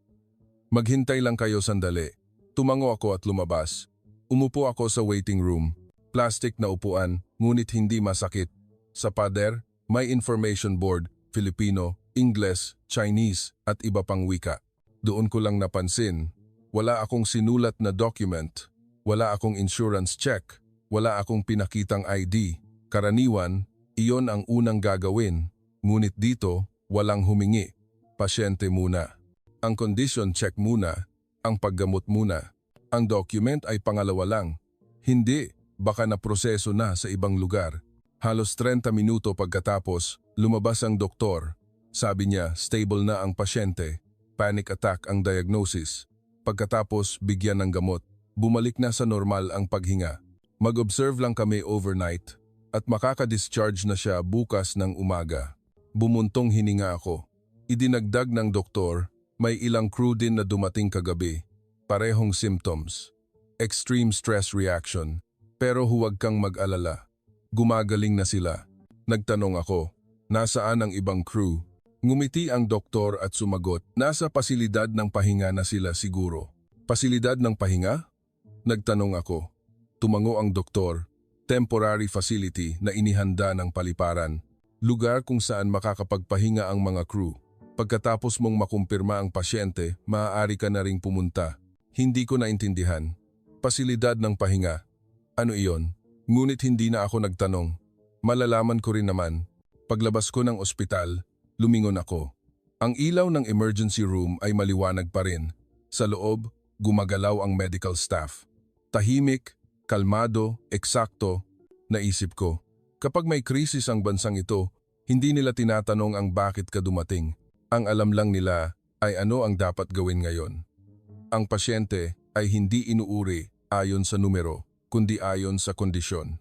Maghintay lang kayo sandali. Tumango ako at lumabas. Umupo ako sa waiting room. Plastic na upuan, ngunit hindi masakit. Sa pader, may information board, Filipino, Ingles, Chinese at iba pang wika. Doon ko lang napansin, wala akong sinulat na document, wala akong insurance check, wala akong pinakitang ID. Karaniwan, iyon ang unang gagawin, ngunit dito, walang humingi. Pasyente muna. Ang condition check muna, ang paggamot muna. Ang document ay pangalawa lang. Hindi, baka na proseso na sa ibang lugar. Halos 30 minuto pagkatapos, lumabas ang doktor. Sabi niya, stable na ang pasyente. Panic attack ang diagnosis. Pagkatapos, bigyan ng gamot. Bumalik na sa normal ang paghinga. Mag-observe lang kami overnight at makaka-discharge na siya bukas ng umaga. Bumuntong hininga ako. Idinagdag ng doktor, may ilang crew din na dumating kagabi. Parehong symptoms. Extreme stress reaction. Pero huwag kang mag-alala. Gumagaling na sila. Nagtanong ako, nasaan ang ibang crew? Ngumiti ang doktor at sumagot, nasa pasilidad ng pahinga na sila siguro. Pasilidad ng pahinga? Nagtanong ako. Tumango ang doktor. Temporary facility na inihanda ng paliparan. Lugar kung saan makakapagpahinga ang mga crew. Pagkatapos mong makumpirma ang pasyente, maaari ka na ring pumunta. Hindi ko naintindihan. Pasilidad ng pahinga. Ano iyon? Ngunit hindi na ako nagtanong. Malalaman ko rin naman. Paglabas ko ng ospital, lumingon ako. Ang ilaw ng emergency room ay maliwanag pa rin. Sa loob, gumagalaw ang medical staff. Tahimik, kalmado, eksakto. Naisip ko, kapag may krisis ang bansang ito, hindi nila tinatanong ang bakit ka dumating. Ang alam lang nila ay ano ang dapat gawin ngayon. Ang pasyente ay hindi inuuri ayon sa numero, kundi ayon sa kondisyon.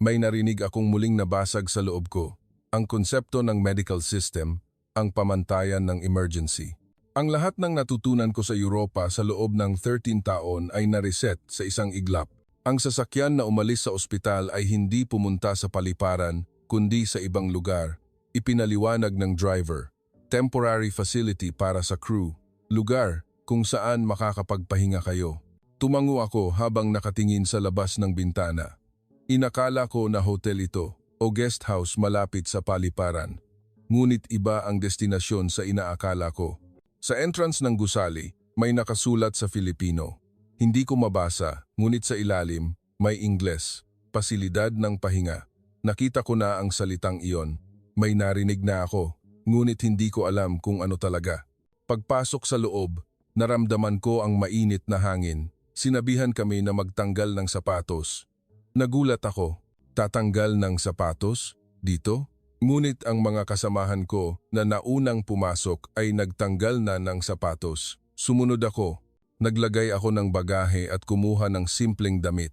May narinig akong muling nabasag sa loob ko. Ang konsepto ng medical system, ang pamantayan ng emergency. Ang lahat ng natutunan ko sa Europa sa loob ng 13 taon ay nareset sa isang iglap. Ang sasakyan na umalis sa ospital ay hindi pumunta sa paliparan, kundi sa ibang lugar. Ipinaliwanag ng driver. Temporary facility para sa crew. Lugar kung saan makakapagpahinga kayo. Tumango ako habang nakatingin sa labas ng bintana. Inakala ko na hotel ito o guest house malapit sa paliparan. Ngunit iba ang destinasyon sa inaakala ko. Sa entrance ng gusali, may nakasulat sa Filipino. Hindi ko mabasa, ngunit sa ilalim, may Ingles. Pasilidad ng pahinga. Nakita ko na ang salitang iyon. May narinig na ako, ngunit hindi ko alam kung ano talaga. Pagpasok sa loob, naramdaman ko ang mainit na hangin. Sinabihan kami na magtanggal ng sapatos. Nagulat ako. Tatanggal ng sapatos? Dito? Ngunit ang mga kasamahan ko na naunang pumasok ay nagtanggal na ng sapatos. Sumunod ako. Naglagay ako ng bagahe at kumuha ng simpleng damit.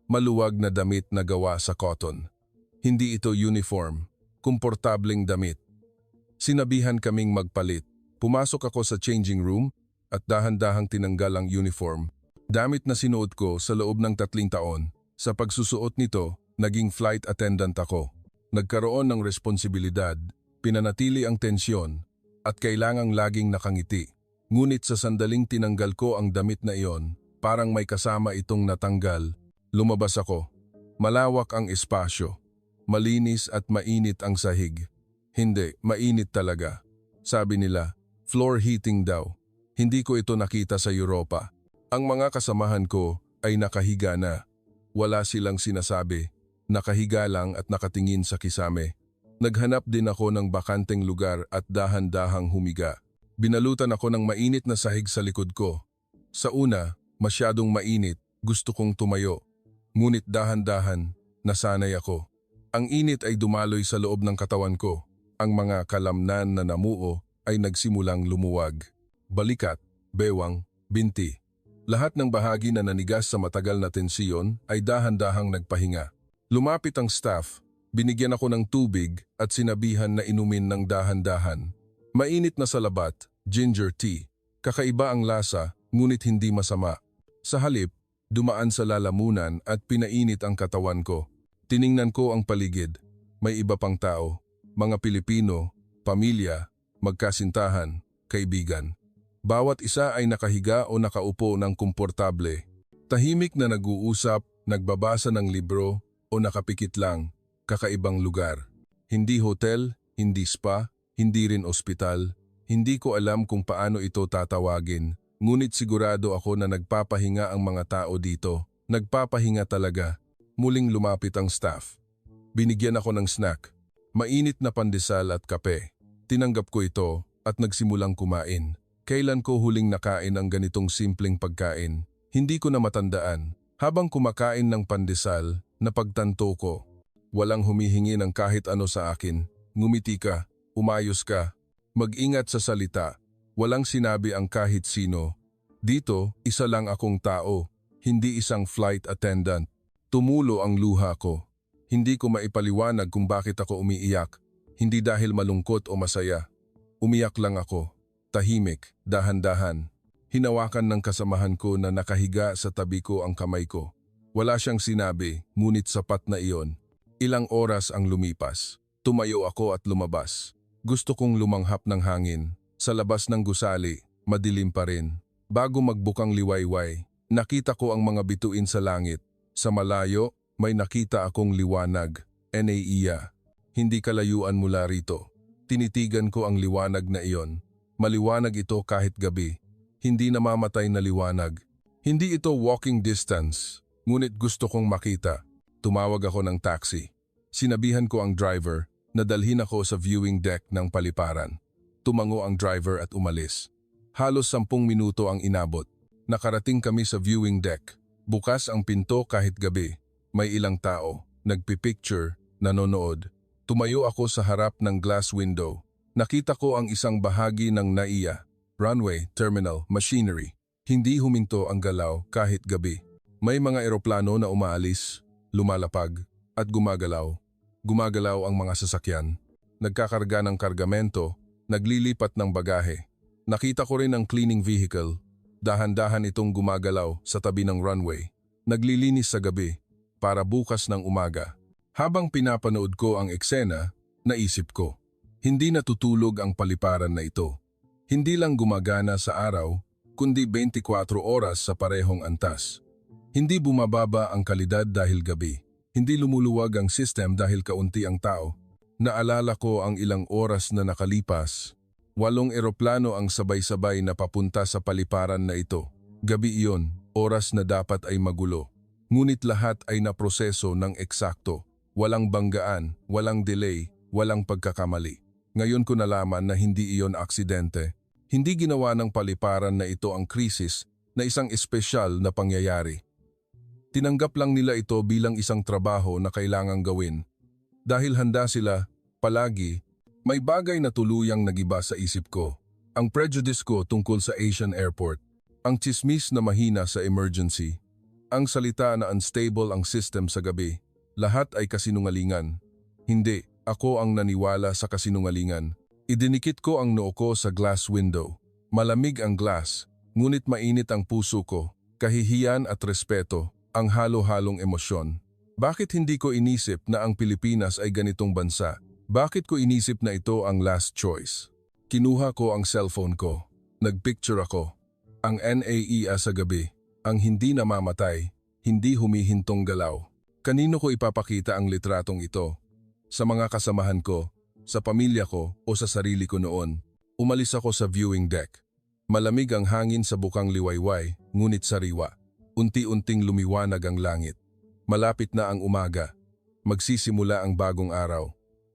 Maluwag na damit na gawa sa cotton. Hindi ito uniform. Komportableng damit. Sinabihan kaming magpalit. Pumasok ako sa changing room at dahan-dahang tinanggal ang uniform. Damit na sinuot ko sa loob ng 3 taon. Sa pagsusuot nito, naging flight attendant ako. Nagkaroon ng responsibilidad, pinanatili ang tensyon, at kailangang laging nakangiti. Ngunit sa sandaling tinanggal ko ang damit na iyon, parang may kasama itong natanggal, lumabas ako. Malawak ang espasyo. Malinis at mainit ang sahig. Hindi, mainit talaga. Sabi nila, floor heating daw. Hindi ko ito nakita sa Europa. Ang mga kasamahan ko ay nakahiga na. Wala silang sinasabi. Nakahiga lang at nakatingin sa kisame. Naghanap din ako ng bakanteng lugar at dahan-dahang humiga. Binalutan ako ng mainit na sahig sa likod ko. Sa una, masyadong mainit, gusto kong tumayo. Ngunit dahan-dahan, nasanay ako. Ang init ay dumaloy sa loob ng katawan ko. Ang mga kalamnan na namuo ay nagsimulang lumuwag. Balikat, bewang, binti. Lahat ng bahagi na nanigas sa matagal na tensiyon ay dahan-dahang nagpahinga. Lumapit ang staff, binigyan ako ng tubig at sinabihan na inumin ng dahan-dahan. Mainit na salabat, ginger tea. Kakaiba ang lasa, ngunit hindi masama. Sa halip, dumaan sa lalamunan at pinainit ang katawan ko. Tiningnan ko ang paligid. May iba pang tao, mga Pilipino, pamilya, magkasintahan, kaibigan. Bawat isa ay nakahiga o nakaupo ng komportable. Tahimik na nag-uusap, nagbabasa ng libro, o nakapikit lang, kakaibang lugar. Hindi hotel, hindi spa, hindi rin ospital. Hindi ko alam kung paano ito tatawagin, ngunit sigurado ako na nagpapahinga ang mga tao dito. Nagpapahinga talaga. Muling lumapit ang staff. Binigyan ako ng snack. Mainit na pandesal at kape. Tinanggap ko ito at nagsimulang kumain. Kailan ko huling nakain ang ganitong simpleng pagkain? Hindi ko na matandaan. Habang kumakain ng pandesal, napagtanto ko. Walang humihingi ng kahit ano sa akin. Ngumiti ka, umayos ka, mag-ingat sa salita. Walang sinabi ang kahit sino. Dito, isa lang akong tao, hindi isang flight attendant. Tumulo ang luha ko. Hindi ko maipaliwanag kung bakit ako umiiyak. Hindi dahil malungkot o masaya. Umiyak lang ako. Tahimik, dahan-dahan. Hinawakan ng kasamahan ko na nakahiga sa tabi ko ang kamay ko. Wala siyang sinabi, ngunit sapat na iyon. Ilang oras ang lumipas. Tumayo ako at lumabas. Gusto kong lumanghap ng hangin. Sa labas ng gusali, madilim pa rin. Bago magbukang liwayway, Nakita ko ang mga bituin sa langit. Sa malayo, may nakita akong liwanag. NAIA. Hindi kalayuan mula rito. Tinitigan ko ang liwanag na iyon. Maliwanag ito kahit gabi. Hindi namamatay na liwanag. Hindi ito walking distance. Ngunit gusto kong makita. Tumawag ako ng taxi. Sinabihan ko ang driver na dalhin ako sa viewing deck ng paliparan. Tumango ang driver at umalis. Halos 10 minuto ang inabot. Nakarating kami sa viewing deck. Bukas ang pinto kahit gabi. May ilang tao. Nagpipicture. Nanonood. Tumayo ako sa harap ng glass window. Nakita ko ang isang bahagi ng NAIA, runway, terminal, machinery. Hindi huminto ang galaw kahit gabi. May mga eroplano na umaalis, lumalapag, at gumagalaw. Gumagalaw ang mga sasakyan. Nagkakarga ng kargamento, naglilipat ng bagahe. Nakita ko rin ang cleaning vehicle. Dahan-dahan itong gumagalaw sa tabi ng runway. Naglilinis sa gabi, para bukas ng umaga. Habang pinapanood ko ang eksena, naisip ko, hindi natutulog ang paliparan na ito. Hindi lang gumagana sa araw, kundi 24 oras sa parehong antas. Hindi bumababa ang kalidad dahil gabi. Hindi lumuluwag ang system dahil kaunti ang tao. Naalala ko ang ilang oras na nakalipas. 8 eroplano ang sabay-sabay na papunta sa paliparan na ito. Gabi iyon, oras na dapat ay magulo. Ngunit lahat ay naproseso ng eksakto. Walang banggaan, walang delay, walang pagkakamali. Ngayon ko nalaman na hindi iyon aksidente. Hindi ginawa ng paliparan na ito ang krisis na isang espesyal na pangyayari. Tinanggap lang nila ito bilang isang trabaho na kailangang gawin. Dahil handa sila, palagi, may bagay na tuluyang nagiba sa isip ko. Ang prejudice ko tungkol sa Asian airport. Ang tsismis na mahina sa emergency. Ang salita na unstable ang system sa gabi. Lahat ay kasinungalingan. Hindi, ako ang naniwala sa kasinungalingan. Idinikit ko ang noo ko sa glass window. Malamig ang glass, ngunit mainit ang puso ko. Kahihiyan at respeto, ang halo-halong emosyon. Bakit hindi ko inisip na ang Pilipinas ay ganitong bansa? Bakit ko inisip na ito ang last choice? Kinuha ko ang cellphone ko. Nagpicture ako. Ang NAIA sa gabi. Ang hindi namamatay, hindi humihintong galaw. Kanino ko ipapakita ang litratong ito? Sa mga kasamahan ko, sa pamilya ko o sa sarili ko noon? Umalis ako sa viewing deck. Malamig ang hangin sa bukang liwayway, ngunit sariwa. Unti-unting lumiwanag ang langit. Malapit na ang umaga. Magsisimula ang bagong araw.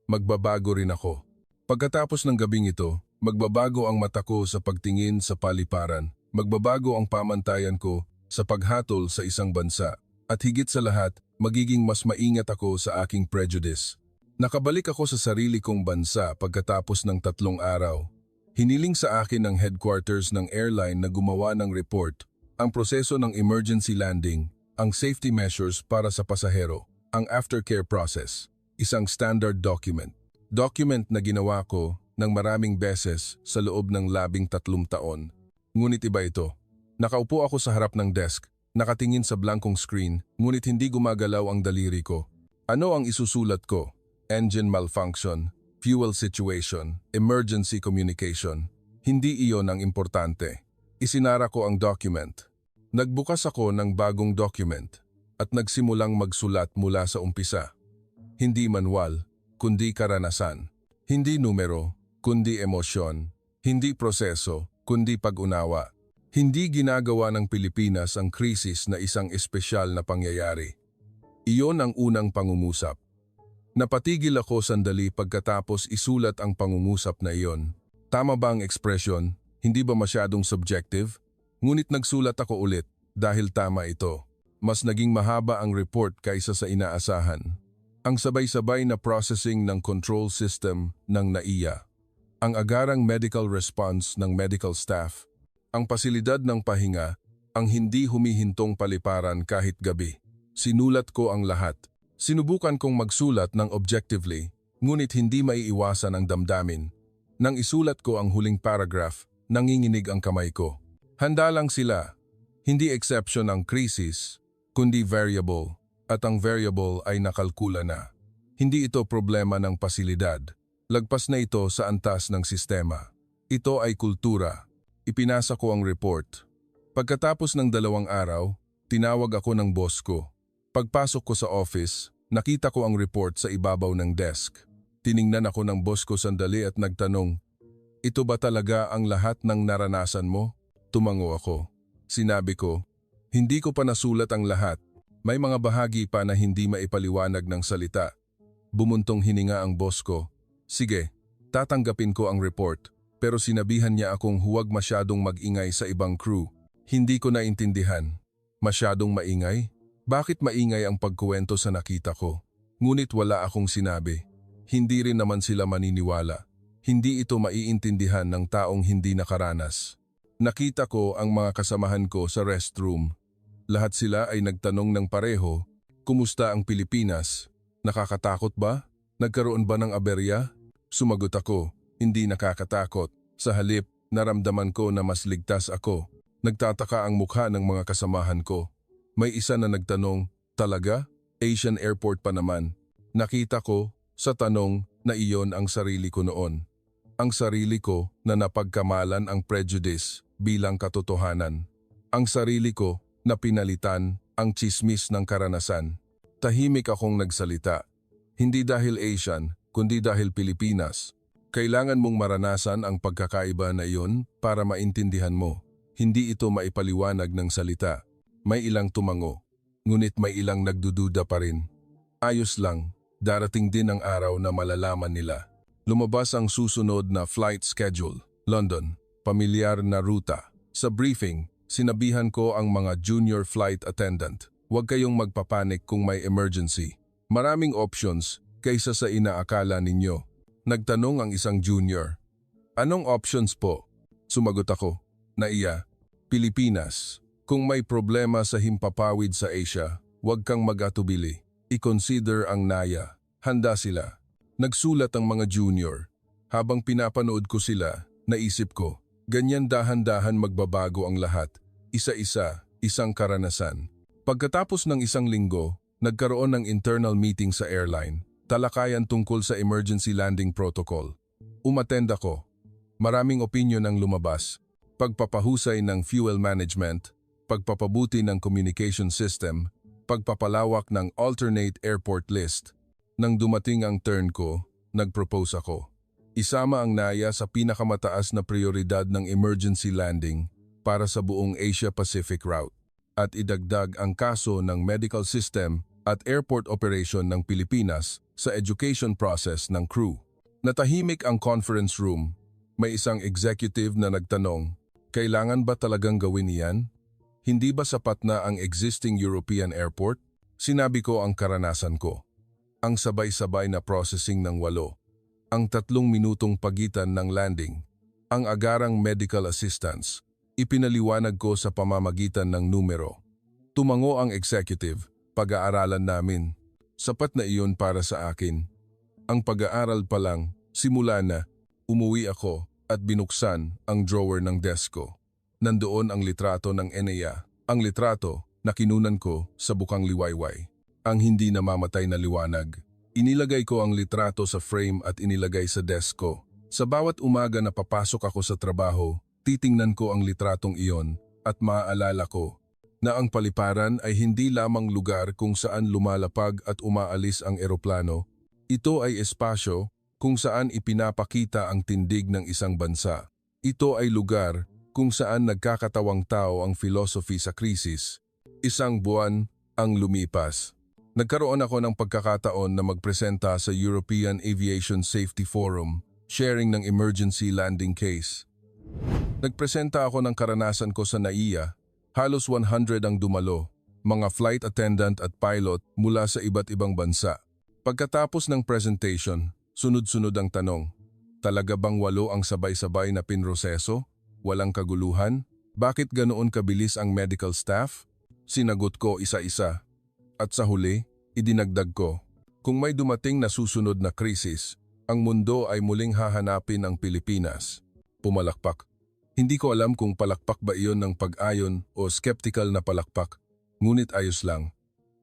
Magbabago rin ako. Pagkatapos ng gabing ito, magbabago ang mata ko sa pagtingin sa paliparan. Magbabago ang pamantayan ko sa paghatol sa isang bansa. At higit sa lahat, magiging mas maingat ako sa aking prejudice. Nakabalik ako sa sarili kong bansa pagkatapos ng 3 araw. Hiniling sa akin ng headquarters ng airline na gumawa ng report, ang proseso ng emergency landing, ang safety measures para sa pasahero, ang aftercare process, isang standard document. Document na ginawa ko ng maraming beses sa loob ng 13 taon. Ngunit iba ito. Nakaupo ako sa harap ng desk, nakatingin sa blankong screen, ngunit hindi gumagalaw ang daliri ko. Ano ang isusulat ko? Engine malfunction, fuel situation, emergency communication. Hindi iyon ang importante. Isinara ko ang document. Nagbukas ako ng bagong document at nagsimulang magsulat mula sa umpisa. Hindi manual, kundi karanasan. Hindi numero, kundi emosyon. Hindi proseso, kundi pag-unawa. Hindi ginagawa ng Pilipinas ang krisis na isang espesyal na pangyayari. Iyon ang unang pangungusap. Napatigil ako sandali pagkatapos isulat ang pangungusap na iyon. Tama ba ang ekspresyon? Hindi ba masyadong subjective? Ngunit nagsulat ako ulit dahil tama ito. Mas naging mahaba ang report kaysa sa inaasahan. Ang sabay-sabay na processing ng control system ng NAIA. Ang agarang medical response ng medical staff. Ang pasilidad ng pahinga, ang hindi humihintong paliparan kahit gabi. Sinulat ko ang lahat. Sinubukan kong magsulat ng objectively, ngunit hindi maiiwasan ang damdamin. Nang isulat ko ang huling paragraph, nanginginig ang kamay ko. Handa lang sila. Hindi exception ang krisis, kundi variable, at ang variable ay nakalkula na. Hindi ito problema ng pasilidad. Lagpas na ito sa antas ng sistema. Ito ay kultura. Ipinasa ko ang report. Pagkatapos ng 2 araw, tinawag ako ng boss ko. Pagpasok ko sa office, nakita ko ang report sa ibabaw ng desk. Tiningnan ako ng boss ko sandali at nagtanong, "Ito ba talaga ang lahat ng naranasan mo?" Tumango ako. Sinabi ko, "Hindi ko pa nasulat ang lahat. May mga bahagi pa na hindi maipaliwanag ng salita." Bumuntong hininga ang boss ko. "Sige, tatanggapin ko ang report." Pero sinabihan niya akong huwag masyadong mag-ingay sa ibang crew. Hindi ko naintindihan. Masyadong maingay? Bakit maingay ang pagkuwento sa nakita ko? Ngunit wala akong sinabi. Hindi rin naman sila maniniwala. Hindi ito maiintindihan ng taong hindi nakaranas. Nakita ko ang mga kasamahan ko sa restroom. Lahat sila ay nagtanong ng pareho, "Kumusta ang Pilipinas? Nakakatakot ba? Nagkaroon ba ng aberya?" Sumagot ako, "Hindi nakakatakot." Sa halip, naramdaman ko na mas ligtas ako. Nagtataka ang mukha ng mga kasamahan ko. May isa na nagtanong, "Talaga? Asian airport pa naman." Nakita ko sa tanong na iyon ang sarili ko noon. Ang sarili ko na napagkamalan ang prejudice bilang katotohanan. Ang sarili ko na pinalitan ang tsismis ng karanasan. Tahimik akong nagsalita. Hindi dahil Asian, kundi dahil Pilipinas. Kailangan mong maranasan ang pagkakaiba na iyon para maintindihan mo. Hindi ito maipaliwanag ng salita. May ilang tumango, ngunit may ilang nagdududa pa rin. Ayos lang, darating din ang araw na malalaman nila. Lumabas ang susunod na flight schedule. London, pamilyar na ruta. Sa briefing, sinabihan ko ang mga junior flight attendant, "Huwag kayong magpapanik kung may emergency. Maraming options kaysa sa inaakala ninyo." Nagtanong ang isang junior, "Anong options po?" Sumagot ako, "Naiya, Pilipinas. Kung may problema sa himpapawid sa Asia, huwag kang mag-atubili. I-consider ang NAIA. Handa sila." Nagsulat ang mga junior. Habang pinapanood ko sila, naisip ko, ganyan dahan-dahan magbabago ang lahat. Isa-isa, isang karanasan. Pagkatapos ng 1 linggo, nagkaroon ng internal meeting sa airline. Talakayan tungkol sa emergency landing protocol. Umattend ako. Maraming opinyon ang lumabas. Pagpapahusay ng fuel management, pagpapabuti ng communication system, pagpapalawak ng alternate airport list. Nang dumating ang turn ko, nag-propose ako. Isama ang NAIA sa pinakamataas na prioridad ng emergency landing para sa buong Asia-Pacific route at idagdag ang kaso ng medical system at airport operation ng Pilipinas sa education process ng crew. Natahimik ang conference room. May isang executive na nagtanong, "Kailangan ba talagang gawin iyan? Hindi ba sapat na ang existing European airport?" Sinabi ko ang karanasan ko. Ang sabay-sabay na processing ng 8, ang 3 minutong pagitan ng landing, ang agarang medical assistance. Ipinaliwanag ko sa pamamagitan ng numero. Tumango ang executive, "Pag-aaralan namin. Sapat na iyon para sa akin." Ang pag-aaral pa lang, simula na. Umuwi ako at binuksan ang drawer ng desk ko. Nandoon ang litrato ng NAIA, ang litrato na kinunan ko sa bukang liwayway. Ang hindi namamatay na liwanag. Inilagay ko ang litrato sa frame at inilagay sa desk ko. Sa bawat umaga na papasok ako sa trabaho, titingnan ko ang litratong iyon at maaalala ko na ang paliparan ay hindi lamang lugar kung saan lumalapag at umaalis ang eroplano. Ito ay espasyo kung saan ipinapakita ang tindig ng isang bansa. Ito ay lugar kung saan nagkakatawang tao ang philosophy sa krisis. 1 buwan ang lumipas. Nagkaroon ako ng pagkakataon na magpresenta sa European Aviation Safety Forum, sharing ng emergency landing case. Nagpresenta ako ng karanasan ko sa NAIA. Halos 100 ang dumalo, mga flight attendant at pilot mula sa iba't ibang bansa. Pagkatapos ng presentation, sunod-sunod ang tanong, "Talaga bang 8 ang sabay-sabay na pinroseso? Walang kaguluhan? Bakit ganoon kabilis ang medical staff?" Sinagot ko isa-isa. At sa huli, idinagdag ko, "Kung may dumating na susunod na krisis, ang mundo ay muling hahanapin ang Pilipinas." Pumalakpak. Hindi ko alam kung palakpak ba iyon ng pag-ayon o skeptical na palakpak, ngunit ayos lang.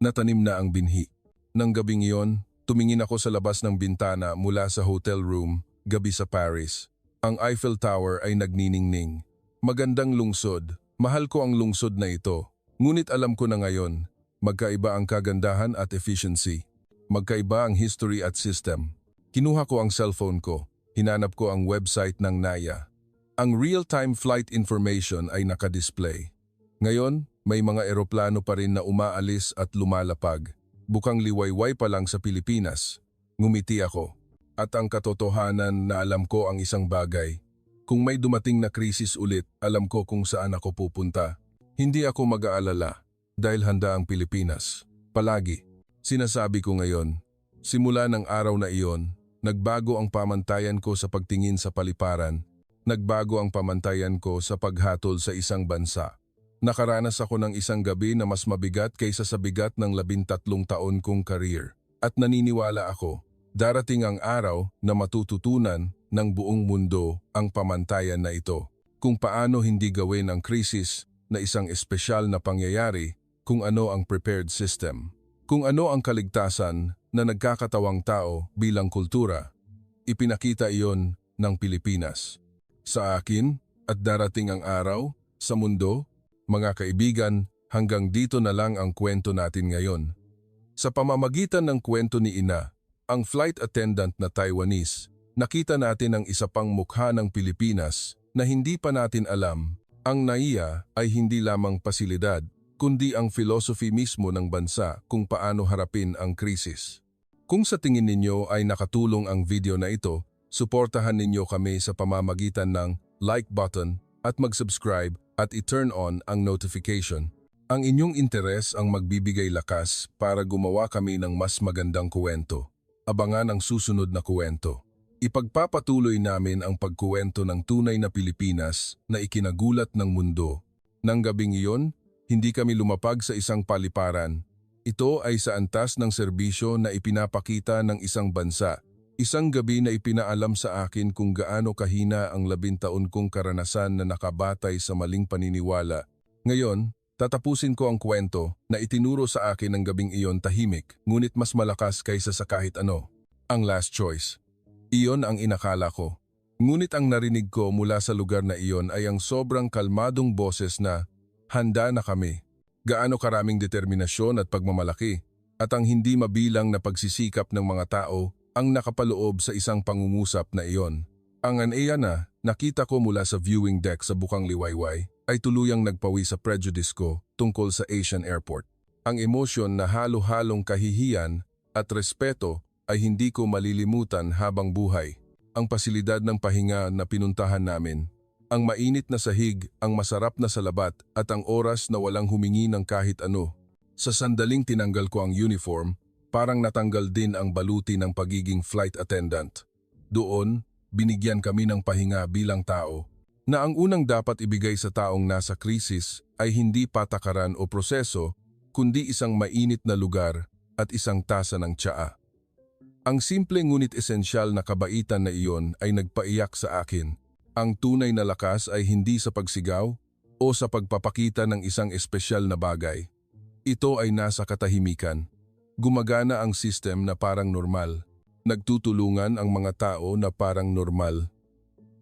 Natanim na ang binhi. Nang gabing iyon, tumingin ako sa labas ng bintana mula sa hotel room, gabi sa Paris. Ang Eiffel Tower ay nagniningning. Magandang lungsod, Mahal ko ang lungsod na ito, ngunit alam ko na ngayon, magkaiba ang kagandahan at efficiency. Magkaiba ang history at system. Kinuha ko ang cellphone ko, hinanap ko ang website ng NAIA. Ang real-time flight information ay nakadisplay. Ngayon, may mga eroplano pa rin na umaalis at lumalapag. Bukang liwayway pa lang sa Pilipinas. Ngumiti ako. At ang katotohanan na alam ko ang isang bagay. Kung may dumating na krisis ulit, alam ko kung saan ako pupunta. Hindi ako mag-aalala dahil handa ang Pilipinas. Palagi. Sinasabi ko ngayon, simula ng araw na iyon, nagbago ang pamantayan ko sa pagtingin sa paliparan. Nagbago ang pamantayan ko sa paghatol sa isang bansa. Nakaranas ako ng isang gabi na mas mabigat kaysa sa bigat ng 13 taon kong career. At naniniwala ako, darating ang araw na matututunan ng buong mundo ang pamantayan na ito. Kung paano hindi gawin ang krisis na isang espesyal na pangyayari, kung ano ang prepared system. Kung ano ang kaligtasan na nagkakatawang tao bilang kultura. Ipinakita iyon ng Pilipinas. Sa akin, at darating ang araw, sa mundo, mga kaibigan, hanggang dito na lang ang kwento natin ngayon. Sa pamamagitan ng kwento ni Ina, ang flight attendant na Taiwanese, nakita natin ang isa pang mukha ng Pilipinas na hindi pa natin alam. Ang NAIA ay hindi lamang pasilidad, kundi ang philosophy mismo ng bansa kung paano harapin ang krisis. Kung sa tingin ninyo ay nakatulong ang video na ito, suportahan ninyo kami sa pamamagitan ng like button at mag-subscribe at i-turn on ang notification. Ang inyong interes ang magbibigay lakas para gumawa kami ng mas magandang kuwento. Abangan ang susunod na kuwento. Ipagpapatuloy namin ang pagkuwento ng tunay na Pilipinas na ikinagulat ng mundo. Nang gabing iyon, hindi kami lumapag sa isang paliparan. Ito ay sa antas ng serbisyo na ipinapakita ng isang bansa. Isang gabi na ipinaalam sa akin kung gaano kahina ang 10 taon kong karanasan na nakabatay sa maling paniniwala. Ngayon, tatapusin ko ang kwento na itinuro sa akin ng gabing iyon tahimik, ngunit mas malakas kaysa sa kahit ano. Ang last choice. Iyon ang inakala ko. Ngunit ang narinig ko mula sa lugar na iyon ay ang sobrang kalmadong boses na, handa na kami. Gaano karaming determinasyon at pagmamalaki, at ang hindi mabilang na pagsisikap ng mga tao ang nakapaloob sa isang pangungusap na iyon. Ang NAIA na nakita ko mula sa viewing deck sa Bukang Liwayway ay tuluyang nagpawi sa prejudice ko tungkol sa Asian Airport. Ang emosyon na halo-halong kahihiyan at respeto ay hindi ko malilimutan habang buhay. Ang pasilidad ng pahinga na pinuntahan namin, ang mainit na sahig, ang masarap na salabat at ang oras na walang humingi ng kahit ano. Sa sandaling tinanggal ko ang uniform, parang natanggal din ang baluti ng pagiging flight attendant. Doon, binigyan kami ng pahinga bilang tao, na ang unang dapat ibigay sa taong nasa krisis ay hindi patakaran o proseso, kundi isang mainit na lugar at isang tasa ng tsaa. Ang simple ngunit esensyal na kabaitan na iyon ay nagpaiyak sa akin. Ang tunay na lakas ay hindi sa pagsigaw o sa pagpapakita ng isang espesyal na bagay. Ito ay nasa katahimikan. Gumagana ang system na parang normal. Nagtutulungan ang mga tao na parang normal.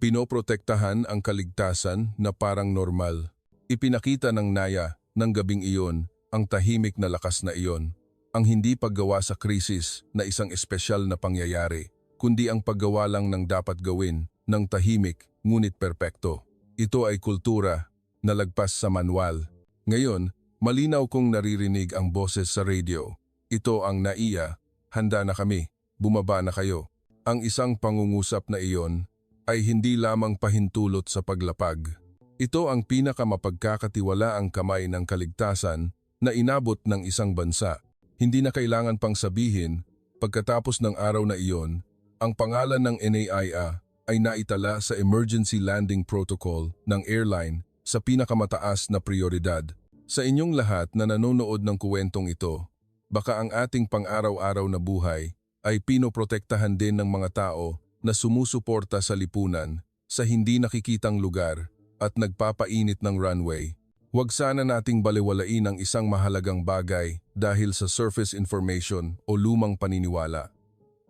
Pinoprotektahan ang kaligtasan na parang normal. Ipinakita ng NAIA ng gabing iyon ang tahimik na lakas na iyon. Ang hindi paggawa sa krisis na isang espesyal na pangyayari, kundi ang paggawa lang ng dapat gawin ng tahimik ngunit perpekto. Ito ay kultura na lagpas sa manual. Ngayon, malinaw kong naririnig ang boses sa radio. Ito ang NAIA, handa na kami, bumaba na kayo. Ang isang pangungusap na iyon ay hindi lamang pahintulot sa paglapag. Ito ang pinakamapagkakatiwalaang kamay ng kaligtasan na inabot ng isang bansa. Hindi na kailangan pang sabihin, pagkatapos ng araw na iyon, ang pangalan ng NAIA ay naitala sa Emergency Landing Protocol ng airline sa pinakamataas na prioridad. Sa inyong lahat na nanonood ng kuwentong ito, baka ang ating pang-araw-araw na buhay ay pinoprotektahan din ng mga tao na sumusuporta sa lipunan sa hindi nakikitang lugar at nagpapainit ng runway. Huwag sana nating balewalain ang isang mahalagang bagay dahil sa surface information o lumang paniniwala.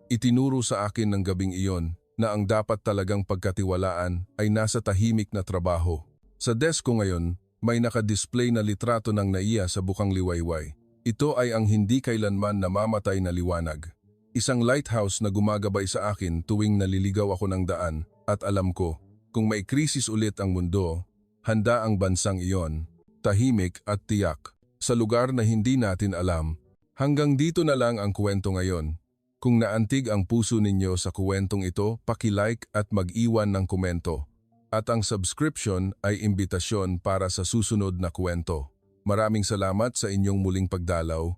Itinuro sa akin ng gabing iyon na ang dapat talagang pagkatiwalaan ay nasa tahimik na trabaho. Sa desk ko ngayon, may nakadisplay na litrato ng Naiya sa bukang liwayway. Ito ay ang hindi kailanman namamatay na liwanag. Isang lighthouse na gumagabay sa akin tuwing naliligaw ako ng daan at alam ko, kung may krisis ulit ang mundo, handa ang bansang iyon, tahimik at tiyak, sa lugar na hindi natin alam. Hanggang dito na lang ang kwento ngayon. Kung naantig ang puso ninyo sa kwentong ito, paki-like at mag-iwan ng komento. At ang subscription ay imbitasyon para sa susunod na kwento. Maraming salamat sa inyong muling pagdalaw.